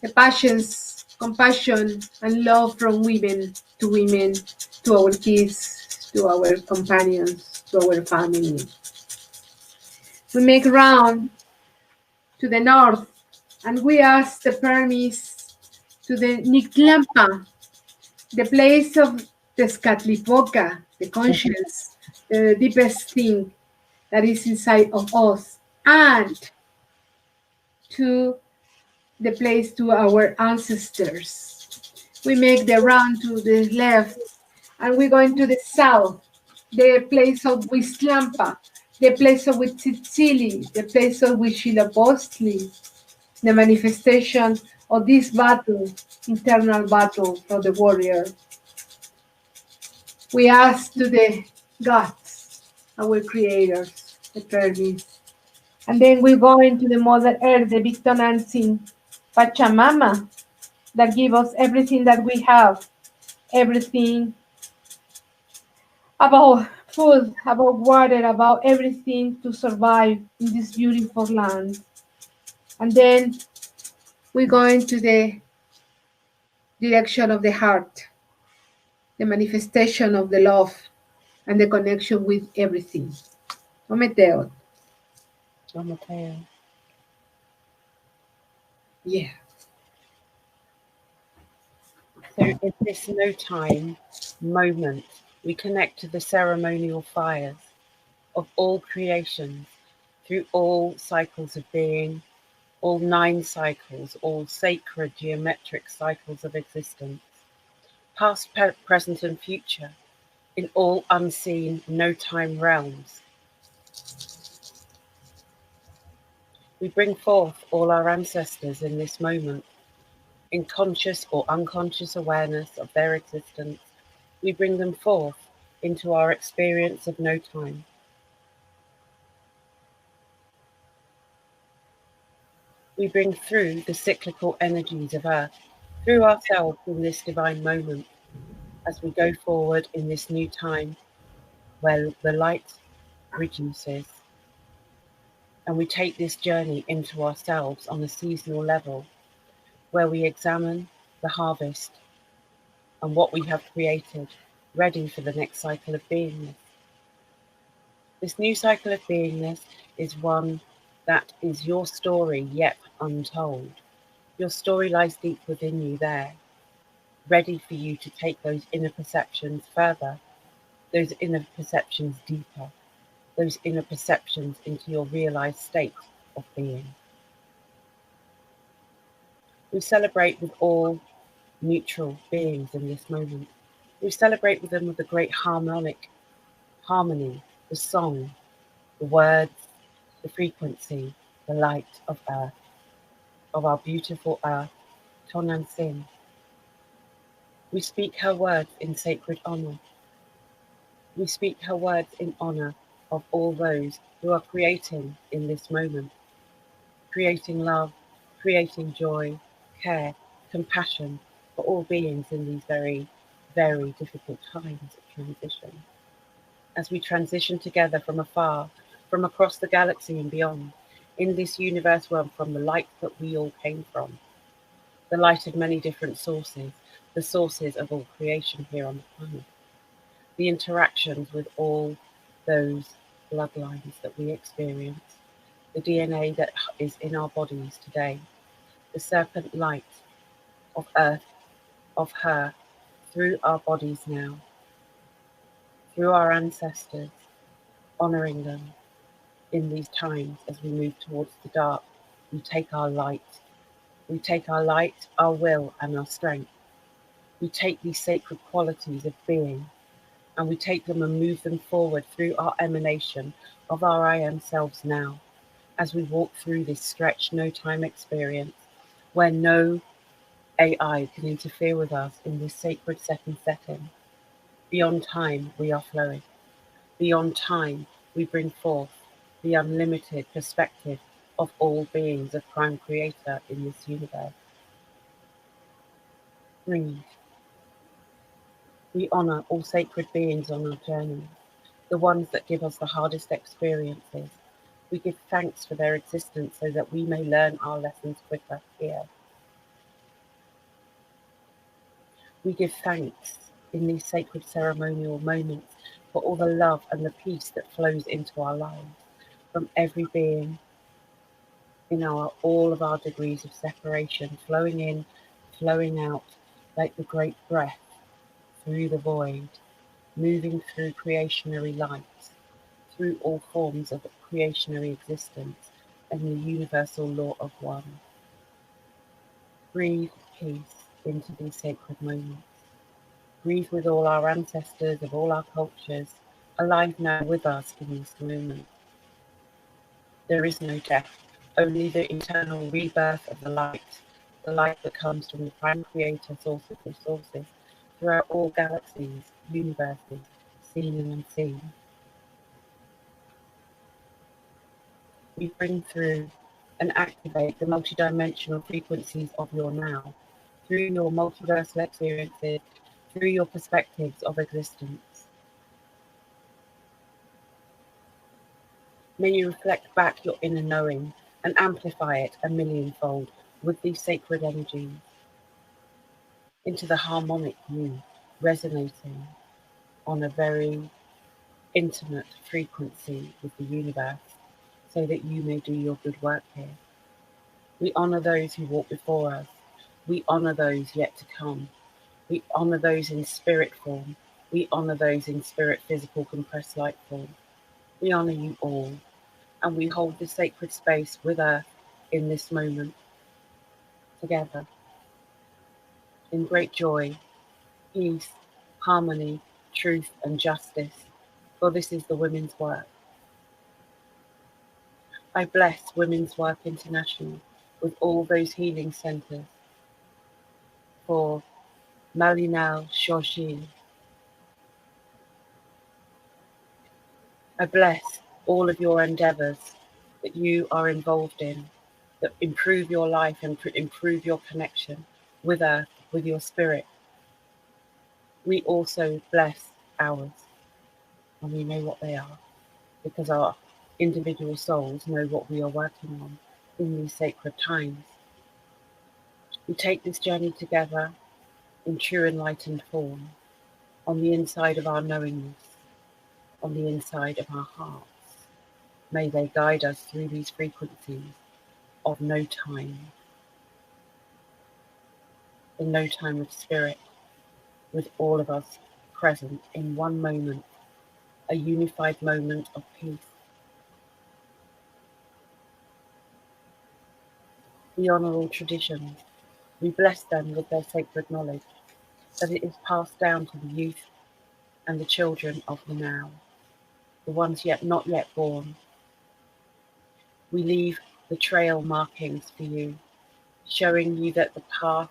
the passions, compassion, and love from women, to our kids, to our companions, to our family. We make round to the north, and we ask the permission to the Nictlampa, the place of the Scatlipoca, the conscience, the deepest thing that is inside of us, and to the place to our ancestors. We make the round to the left, and we're going to the south, the place of Huiztlampa, the place of Huitzitzili, the place of Huitzilopochtli, the manifestation of this battle, internal battle for the warrior. We ask to the gods, our creators, the permis. And then we go into the Mother Earth, the big dancing Pachamama, that give us everything that we have, everything about food, about water, about everything to survive in this beautiful land. And then we go into the direction of the heart, the manifestation of the love and the connection with everything. Ometeo. Mateo. Yeah. So in this no time moment, we connect to the ceremonial fires of all creations through all cycles of being, all 9 cycles, all sacred geometric cycles of existence, past, present, and future, in all unseen no-time realms. We bring forth all our ancestors in this moment, in conscious or unconscious awareness of their existence. We bring them forth into our experience of no time. We bring through the cyclical energies of Earth, through ourselves in this divine moment, as we go forward in this new time where the light reduces. And we take this journey into ourselves on a seasonal level, where we examine the harvest and what we have created, ready for the next cycle of beingness. This new cycle of beingness is one that is your story yet untold. Your story lies deep within you there, ready for you to take those inner perceptions further, those inner perceptions deeper, those inner perceptions into your realized state of being. We celebrate with all neutral beings in this moment. We celebrate with them with the great harmony, the song, the words, the frequency, the light of Earth, of our beautiful Earth, Tonan Sin. We speak her words in sacred honor. We speak her words in honor of all those who are creating in this moment, creating love, creating joy, care, compassion for all beings in these very very difficult times of transition. As we transition together from afar, from across the galaxy and beyond, in this universe realm, from the light that we all came from, the light of many different sources, the sources of all creation here on the planet, the interactions with all those bloodlines that we experience, the DNA that is in our bodies today, the serpent light of Earth, of her, through our bodies now, through our ancestors, honoring them in these times as we move towards the dark. We take our light. We take our light, our will, and our strength. We take these sacred qualities of being and we take them and move them forward through our emanation of our I am selves now as we walk through this stretched no time experience where no AI can interfere with us in this sacred second setting. Beyond time, we are flowing. Beyond time, we bring forth the unlimited perspective of all beings of Prime Creator in this universe. Breathe. We honor all sacred beings on our journey, the ones that give us the hardest experiences. We give thanks for their existence so that we may learn our lessons quicker here. We give thanks in these sacred ceremonial moments for all the love and the peace that flows into our lives from every being in all of our degrees of separation, flowing in, flowing out like the great breath through the void, moving through creationary light, through all forms of creationary existence and the universal law of one. Breathe peace into these sacred moments. Breathe with all our ancestors of all our cultures, alive now with us in this moment. There is no death, only the eternal rebirth of the light that comes from the Prime Creator, source of all sources, throughout all galaxies, universes, seen and unseen. We bring through and activate the multidimensional frequencies of your now, through your multiversal experiences, through your perspectives of existence. May you reflect back your inner knowing and amplify it a millionfold with these sacred energies into the harmonic you, resonating on a very intimate frequency with the universe so that you may do your good work here. We honor those who walk before us. We honor those yet to come. We honor those in spirit form. We honor those in spirit physical compressed light form. We honor you all, and we hold this sacred space with Earth in this moment, together, in great joy, peace, harmony, truth, and justice, for this is the women's work. I bless Women's Work International with all those healing centers for Malinal Shorshin. I bless all of your endeavors that you are involved in that improve your life and improve your connection with Earth, with your spirit. We also bless ours, and we know what they are because our individual souls know what we are working on in these sacred times. We take this journey together in true enlightened form, on the inside of our knowingness, on the inside of our hearts. May they guide us through these frequencies of no time, the no time of spirit, with all of us present in one moment, a unified moment of peace. We honour all traditions. We bless them with their sacred knowledge, that it is passed down to the youth and the children of the now, the ones yet not yet born. We leave the trail markings for you, showing you that the path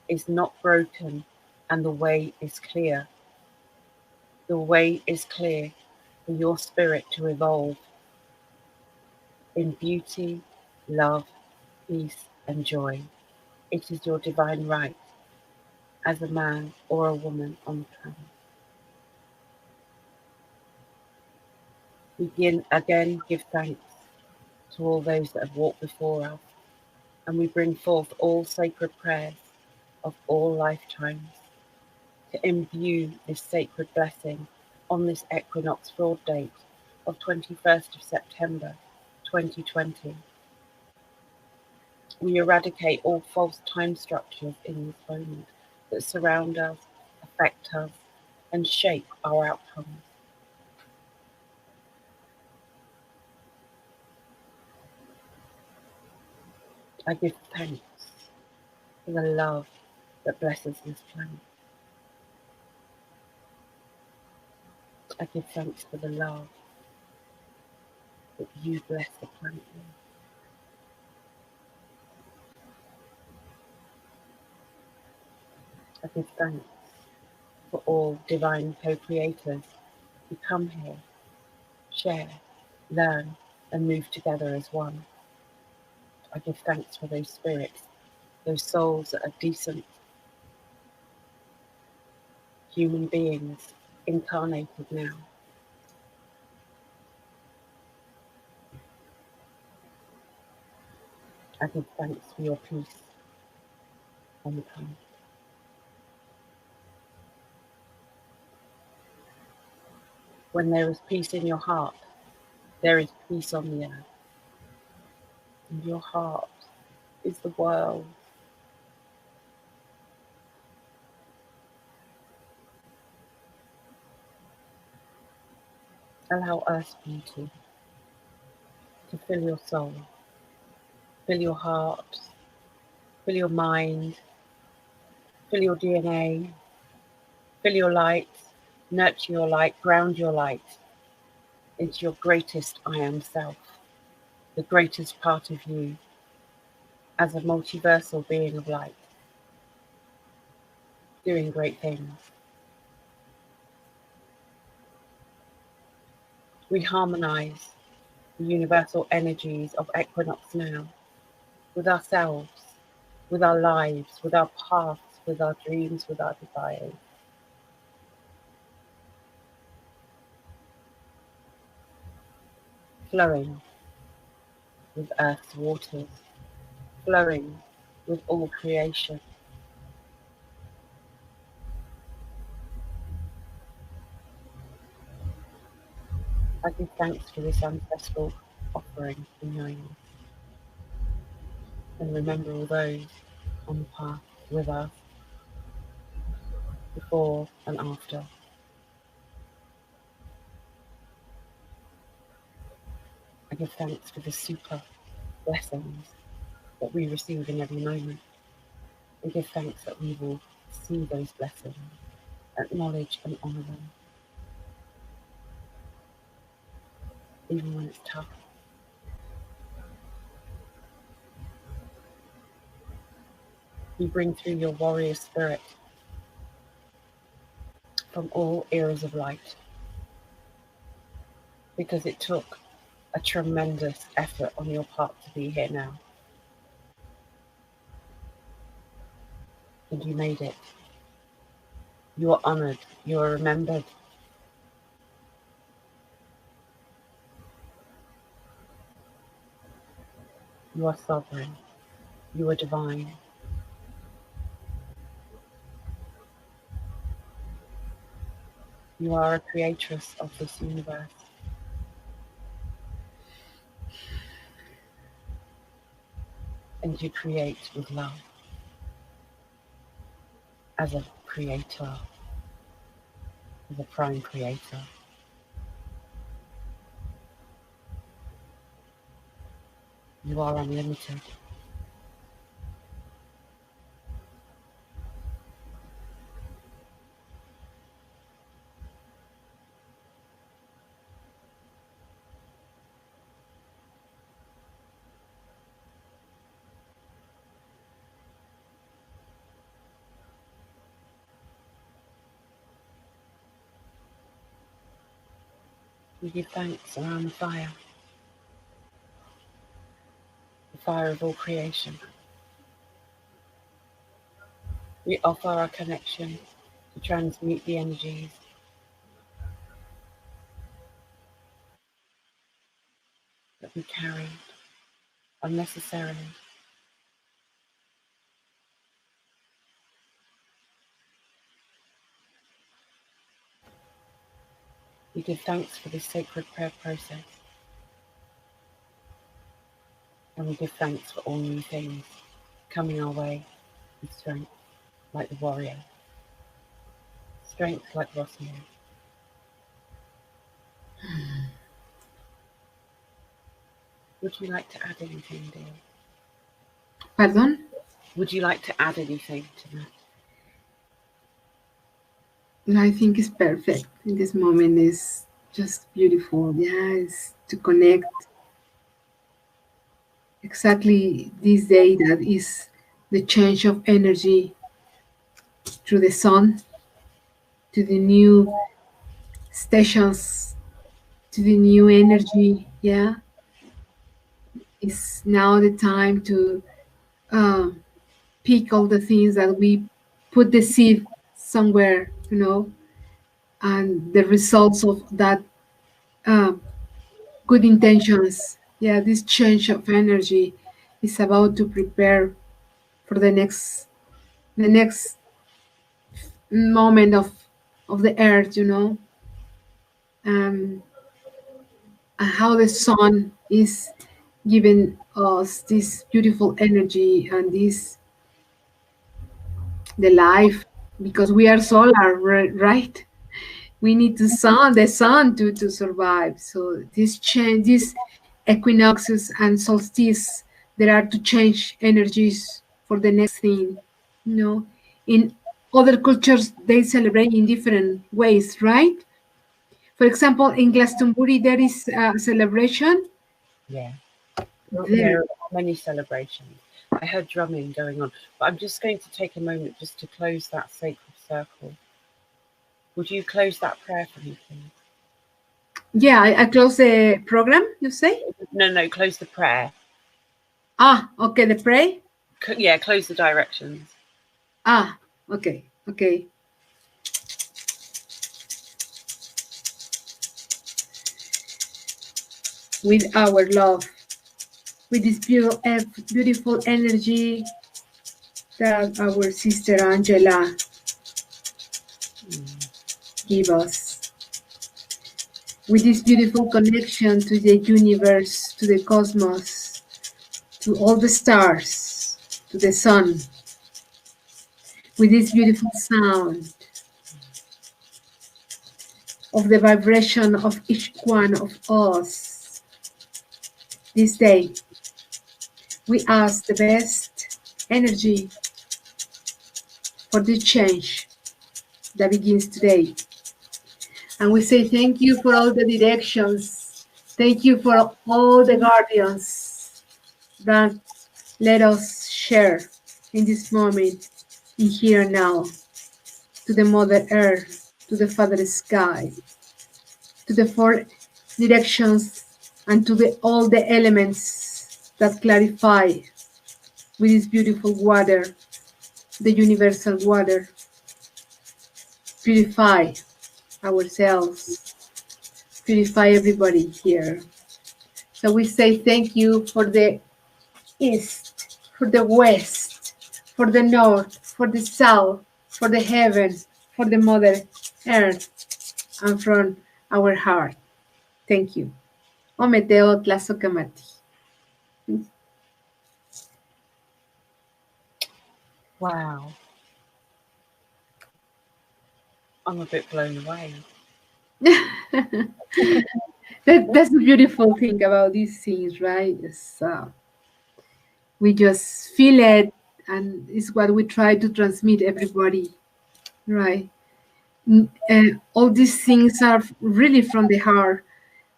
is not broken and the way is clear. The way is clear for your spirit to evolve in beauty, love, peace, and joy. It is your divine right. as a man or a woman on the planet. We again give thanks to all those that have walked before us, and we bring forth all sacred prayers of all lifetimes to imbue this sacred blessing on this equinox fraud date of 21st of September 2020. We eradicate all false time structures in this moment that surround us, affect us, and shape our outcomes. I give thanks for the love that blesses this planet. I give thanks for the love that you bless the planet with. I give thanks for all divine co-creators who come here, share, learn, and move together as one. I give thanks for those spirits, those souls that are decent human beings incarnated now. I give thanks for your peace on the planet. When there is peace in your heart, there is peace on the earth. And your heart is the world. Allow earth's beauty to fill your soul, fill your heart, fill your mind, fill your DNA, fill your light, nurture your light, ground your light into your greatest I am self, the greatest part of you as a multiversal being of light, doing great things. We harmonize the universal energies of Equinox now with ourselves, with our lives, with our paths, with our dreams, with our desires. Flowing with Earth's waters, flowing with all creation. I give thanks for this ancestral offering in knowing, and remember all those on the path with us, before and after. I give thanks for the super blessings that we receive in every moment. I give thanks that we will see those blessings, acknowledge and honour them, even when it's tough. You bring through your warrior spirit from all eras of light, because it took a tremendous effort on your part to be here now. And you made it. You are honoured. You are remembered. You are sovereign. You are divine. You are a creatress of this universe. And you create with love as a creator, as a prime creator. You are unlimited. We give thanks around the fire of all creation. We offer our connection to transmute the energies that we carried unnecessarily. We give thanks for this sacred prayer process, and we give thanks for all new things coming our way with strength, like the warrior, strength like Rocio. Would you like to add anything, dear? Pardon? Would you like to add anything to that? I think it's perfect. In this moment is just beautiful. Yes, to connect exactly this day that is the change of energy through the sun to the new stations, to the new energy. Yeah, it's now the time to pick all the things that we put the seed somewhere, and the results of that good intentions. Yeah, this change of energy is about to prepare for the next moment of the earth, um, and how the sun is giving us this beautiful energy and this the life, because we are solar, right? We need the sun to survive. So this change, these equinoxes and solstices, there are to change energies for the next thing. In other cultures they celebrate in different ways, right? For example, in Glastonbury there is a celebration Yeah. there. There are many celebrations. I heard drumming going on, but I'm just going to take a moment just to close that sacred circle. Would you close that prayer for me, please? Yeah, I close the program, you say? No, close the prayer. Okay, the pray. Yeah, close the directions. Okay. With our love, with this beautiful energy that our sister Angela give us, with this beautiful connection to the universe, to the cosmos, to all the stars, to the sun, with this beautiful sound of the vibration of each one of us. This day, we ask the best energy for the change that begins today. And we say thank you for all the directions. Thank you for all the guardians that let us share in this moment, in here now, to the Mother Earth, to the Father Sky, to the four directions, and to all the elements that clarify with this beautiful water, the universal water. Purify ourselves, purify everybody here. So we say thank you for the east, for the west, for the north, for the south, for the heavens, for the Mother Earth, and from our heart. Thank you. Ometeo Tlazokamati. Wow. I'm a bit blown away. That's the beautiful thing about these things, right? We just feel it, and it's what we try to transmit everybody, right? All these things are really from the heart,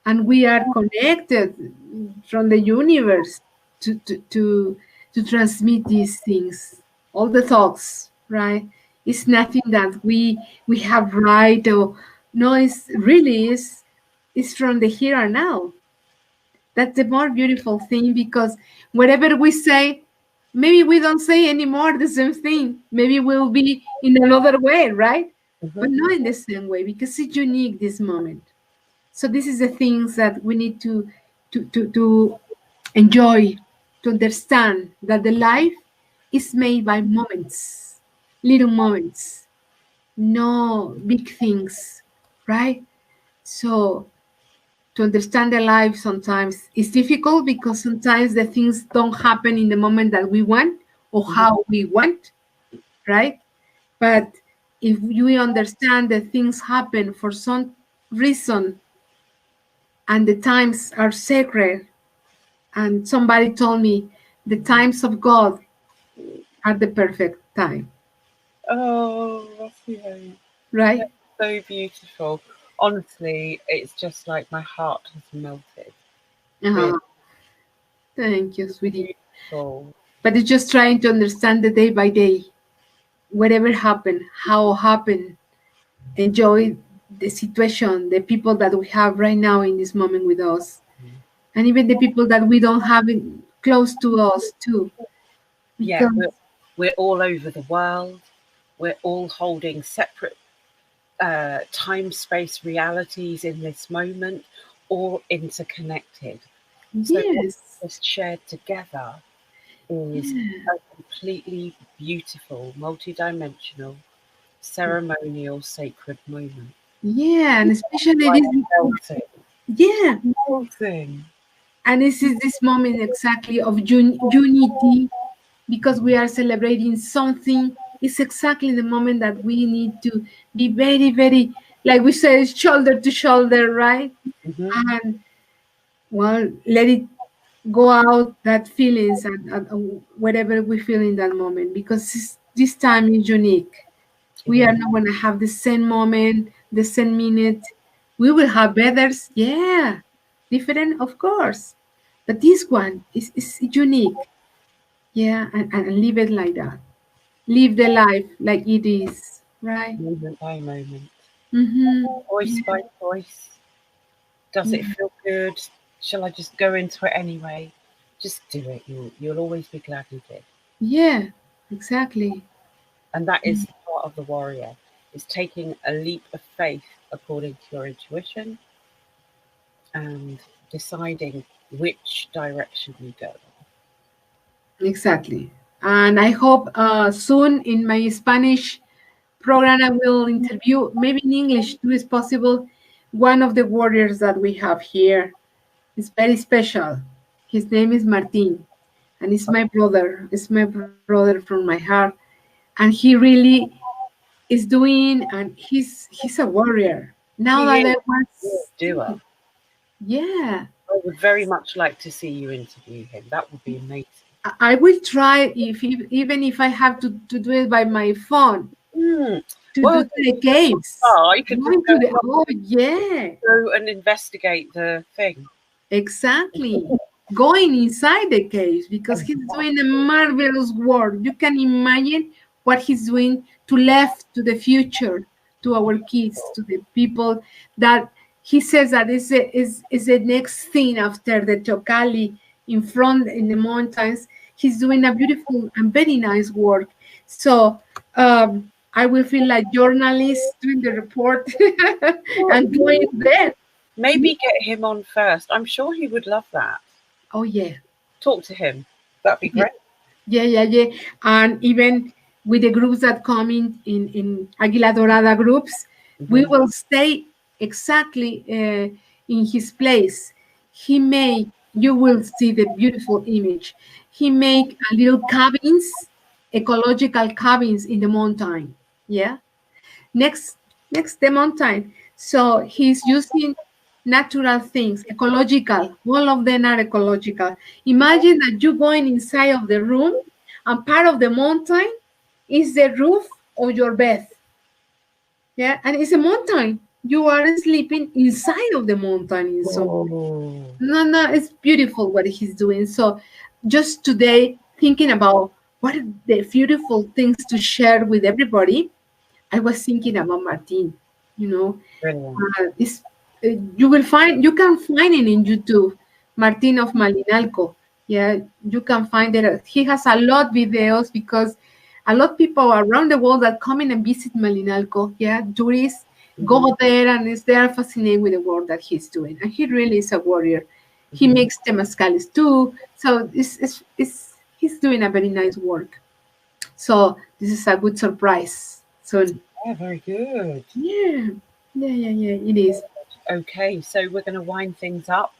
and we are connected from the universe to transmit these things, all the thoughts, right? It's nothing that we have right, or no, it's really is from the here and now. That's the more beautiful thing, because whatever we say, maybe we don't say anymore the same thing. Maybe we'll be in another way, right? But not in the same way, because it's unique, this moment. So this is the things that we need to enjoy, to understand that the life is made by moments, little moments, no big things, right? So to understand the life sometimes is difficult, because sometimes the things don't happen in the moment that we want or how we want, right? But if you understand that things happen for some reason, and the times are sacred, and somebody told me the times of God are the perfect time, Oh, Rocio, right? that's so beautiful. Honestly, it's just like my heart has melted. Really uh Thank you, sweetie. beautiful. But it's just trying to understand the day by day, whatever happened, how happened, enjoy the situation, the people that we have right now in this moment with us, and even the people that we don't have close to us too, Yeah, because we're all over the world. We're all holding separate time space realities in this moment, all interconnected. So what yes, we just shared together is yeah, a completely beautiful, multidimensional, ceremonial, sacred moment. yeah, and especially Like this, melting, yeah, melting. and this is this moment exactly of unity, because we are celebrating something. It's exactly the moment that we need to be very, very, like we say, shoulder to shoulder, right? Hmm. And well, let it go out, that feelings, and whatever we feel in that moment, because this time is unique. It We are is. not going to have the same moment, the same minute. We will have others, yeah, different, of course, but this one is unique. Yeah, and live it like that. Live the life like it is, right? Moment by moment, Mm-hmm. voice Yeah, by voice. Does it yeah, feel good? Shall I just go into it anyway? Just do it. You'll always be glad you did. yeah, exactly. And that is the part of the warrior, is taking a leap of faith according to your intuition and deciding which direction you go. Exactly. And I hope soon in my Spanish program I will interview, maybe in English too, is possible, one of the warriors that we have here. It's very special. His name is Martin, and it's my brother. It's my brother from my heart, and he really is doing, and he's a warrior. Now He that I is a was, doer. yeah, I would very much like to see you interview him. That would be amazing. I will try, even if I have to do it by my phone, Hmm. to Well, do the caves. I could just Going to the, oh yeah, go and investigate the thing. exactly. Going inside the caves, because he's doing a marvelous work. You can imagine what he's doing to left to the future, to our kids, to the people that he says that is the next thing after the Chocali in front in the mountains. He's doing a beautiful and very nice work. So I will feel like journalist doing the report Well, and going there. maybe get him on first. I'm sure he would love that. Oh yeah. Talk to him. That'd be Yeah, great. yeah. And even with the groups that come in Águila Dorada groups, we Hmm. will stay exactly in his place. He make, you will see the beautiful image. He make a little cabins, ecological cabins in the mountain. Yeah, next next the mountain. So he's using natural things, ecological. All of them are ecological. Imagine that you going inside of the room, and part of the mountain is the roof of your bed. Yeah, and it's a mountain. You are sleeping inside of the mountain in some way. Oh, No, it's beautiful what he's doing. So just today, thinking about what are the beautiful things to share with everybody, I was thinking about Martin. You know, brilliant. it's you can find it in YouTube, Martin of Malinalco. Yeah, you can find it. He has a lot videos because a lot of people around the world that come in and visit Malinalco, yeah, tourists go there and is there fascinated with the work that he's doing. And he really is a warrior. He makes temazcales too. So he's doing a very nice work. So this is a good surprise soon. Yeah, very good. Yeah, it is. Okay, so we're going to wind things up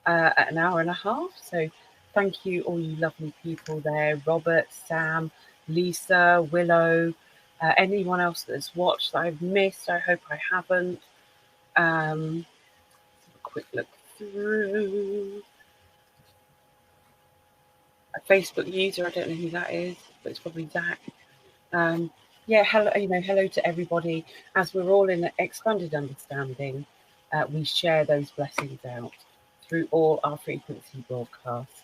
at an hour and a half. So thank you, all you lovely people there, Robert, Sam, Lisa, Willow, anyone else that's watched that I've missed. I hope I haven't. Let's have a quick look through. A Facebook user, I don't know who that is, but it's probably Zach. Yeah, hello, hello to everybody. As we're all in an expanded understanding, we share those blessings out through all our frequency broadcasts.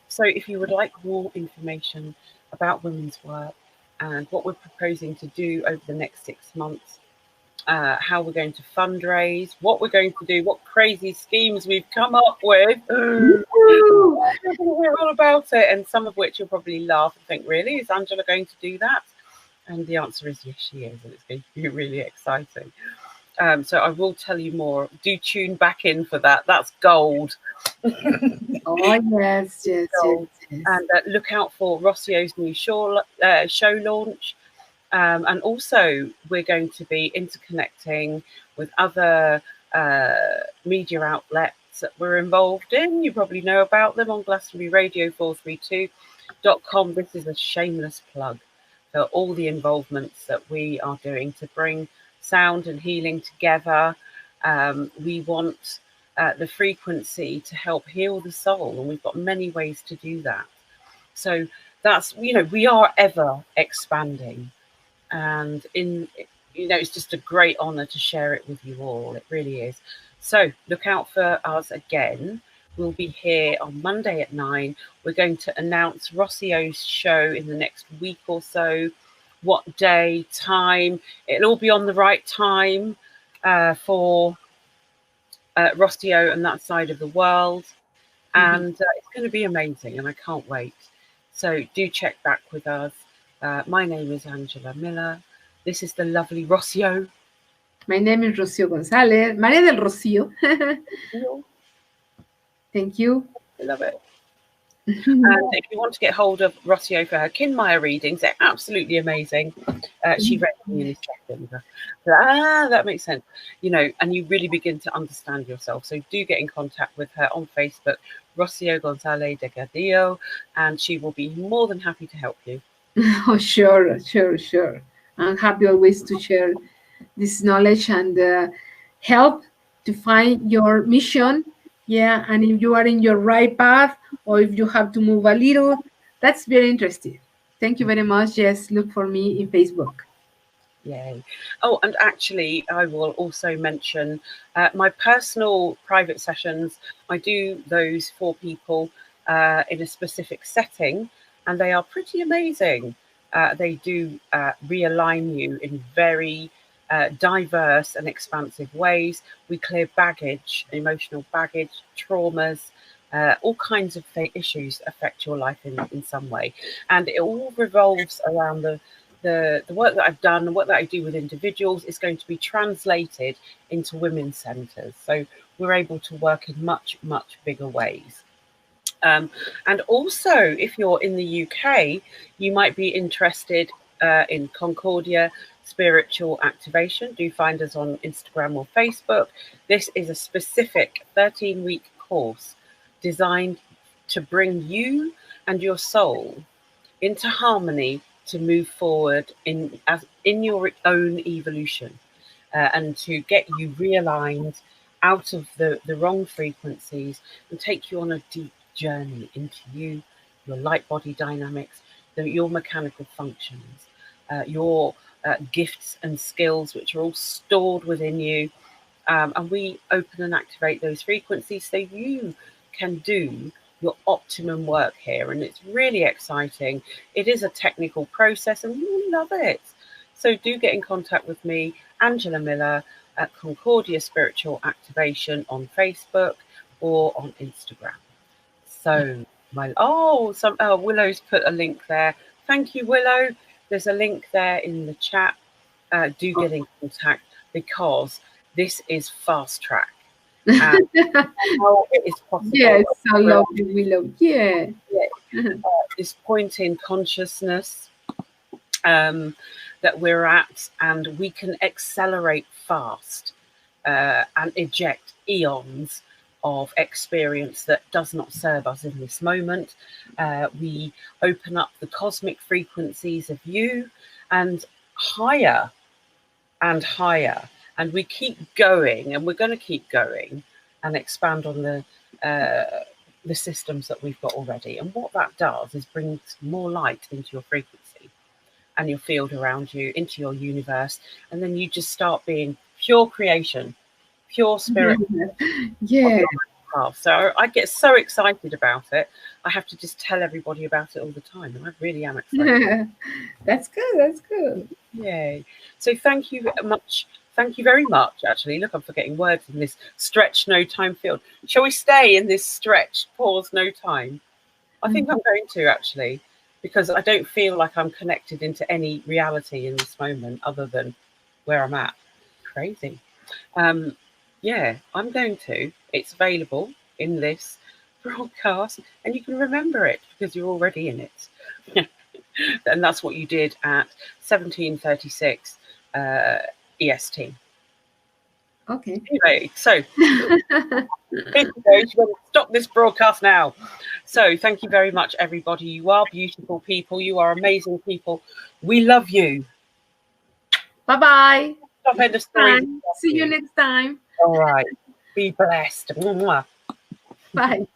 So if you would like more information about women's work and what we're proposing to do over the next 6 months, how we're going to fundraise, what we're going to do, what crazy schemes we've come up with, we're all about it, and some of which you'll probably laugh and think, really, is Angela going to do that? And the answer is yes, she is, and it's going to be really exciting. So I will tell you more. Do tune back in for that. That's gold. Oh, yes. And look out for Rocio's new show launch. And also, we're going to be interconnecting with other media outlets that we're involved in. You probably know about them on Glastonbury Radio 432.com. This is a shameless plug for all the involvements that we are doing to bring sound and healing together. We want the frequency to help heal the soul, and we've got many ways to do that. So that's, we are ever expanding, and it's just a great honor to share it with you all. It really is. So look out for us again. We'll be here on Monday at 9. We're going to announce Rocio's show in the next week or so. What day, time? It'll all be on the right time for Rocio and that side of the world. And it's going to be amazing, and I can't wait. So do check back with us. My name is Angela Miller. This is the lovely Rocio. My name is Rocio Gonzalez. Maria del Rocio. Thank you. I love it. And if you want to get hold of Rocio for her Kinmaya readings, they're absolutely amazing. She read me in a second. That makes sense. And you really begin to understand yourself. So do get in contact with her on Facebook, Rocio Gonzalez Delgadillo, and she will be more than happy to help you. Oh, sure. I'm happy always to share this knowledge and help to find your mission. Yeah, and if you are in your right path or if you have to move a little, that's very interesting. Thank you very much. Yes, look for me in Facebook. Yay. Oh, and actually, I will also mention my personal private sessions. I do those for people in a specific setting, and they are pretty amazing. They do realign you in very diverse and expansive ways. We clear baggage, emotional baggage, traumas, all kinds of issues affect your life in some way. And it all revolves around the work that I've done, the work that I do with individuals is going to be translated into women's centres. So we're able to work in much, much bigger ways. And also, if you're in the UK, you might be interested in Concordia Spiritual Activation. Do find us on Instagram or Facebook. This is a specific 13-week course designed to bring you and your soul into harmony to move forward in your own evolution, and to get you realigned out of the wrong frequencies and take you on a deep journey into you, your light body dynamics, your mechanical functions, your gifts and skills, which are all stored within you. And we open and activate those frequencies so you can do your optimum work here. And it's really exciting. It is a technical process and we love it. So do get in contact with me, Angela Miller, at Concordia Spiritual Activation on Facebook or on Instagram. So Willow's put a link there. Thank you, Willow. There's a link there in the chat. Do get in contact because this is fast track. And how it is possible. Yes, I love you, Willow. Yeah. This point in consciousness that we're at, and we can accelerate fast and eject eons of experience that does not serve us in this moment. We open up the cosmic frequencies of you and higher and higher, and we keep going, and we're going to keep going and expand on the systems that we've got already. And what that does is brings more light into your frequency and your field around you, into your universe, and then you just start being pure creation, pure spirit. Yeah. So I get so excited about it. I have to just tell everybody about it all the time, and I really am excited. That's good. That's good. Yay. So thank you much. Thank you very much. Actually, look, I'm forgetting words in this stretch no time field. Shall we stay in this stretch, pause, no time? I think I'm going to, actually, because I don't feel like I'm connected into any reality in this moment other than where I'm at. Crazy. Yeah, I'm going to. It's available in this broadcast, and you can remember it because you're already in it. And that's what you did at 1736 EST. Okay. Anyway, so stop this broadcast now. So thank you very much, everybody. You are beautiful people. You are amazing people. We love you. Bye-bye. Stop end of story. See you next time. All right. Be blessed. Bye.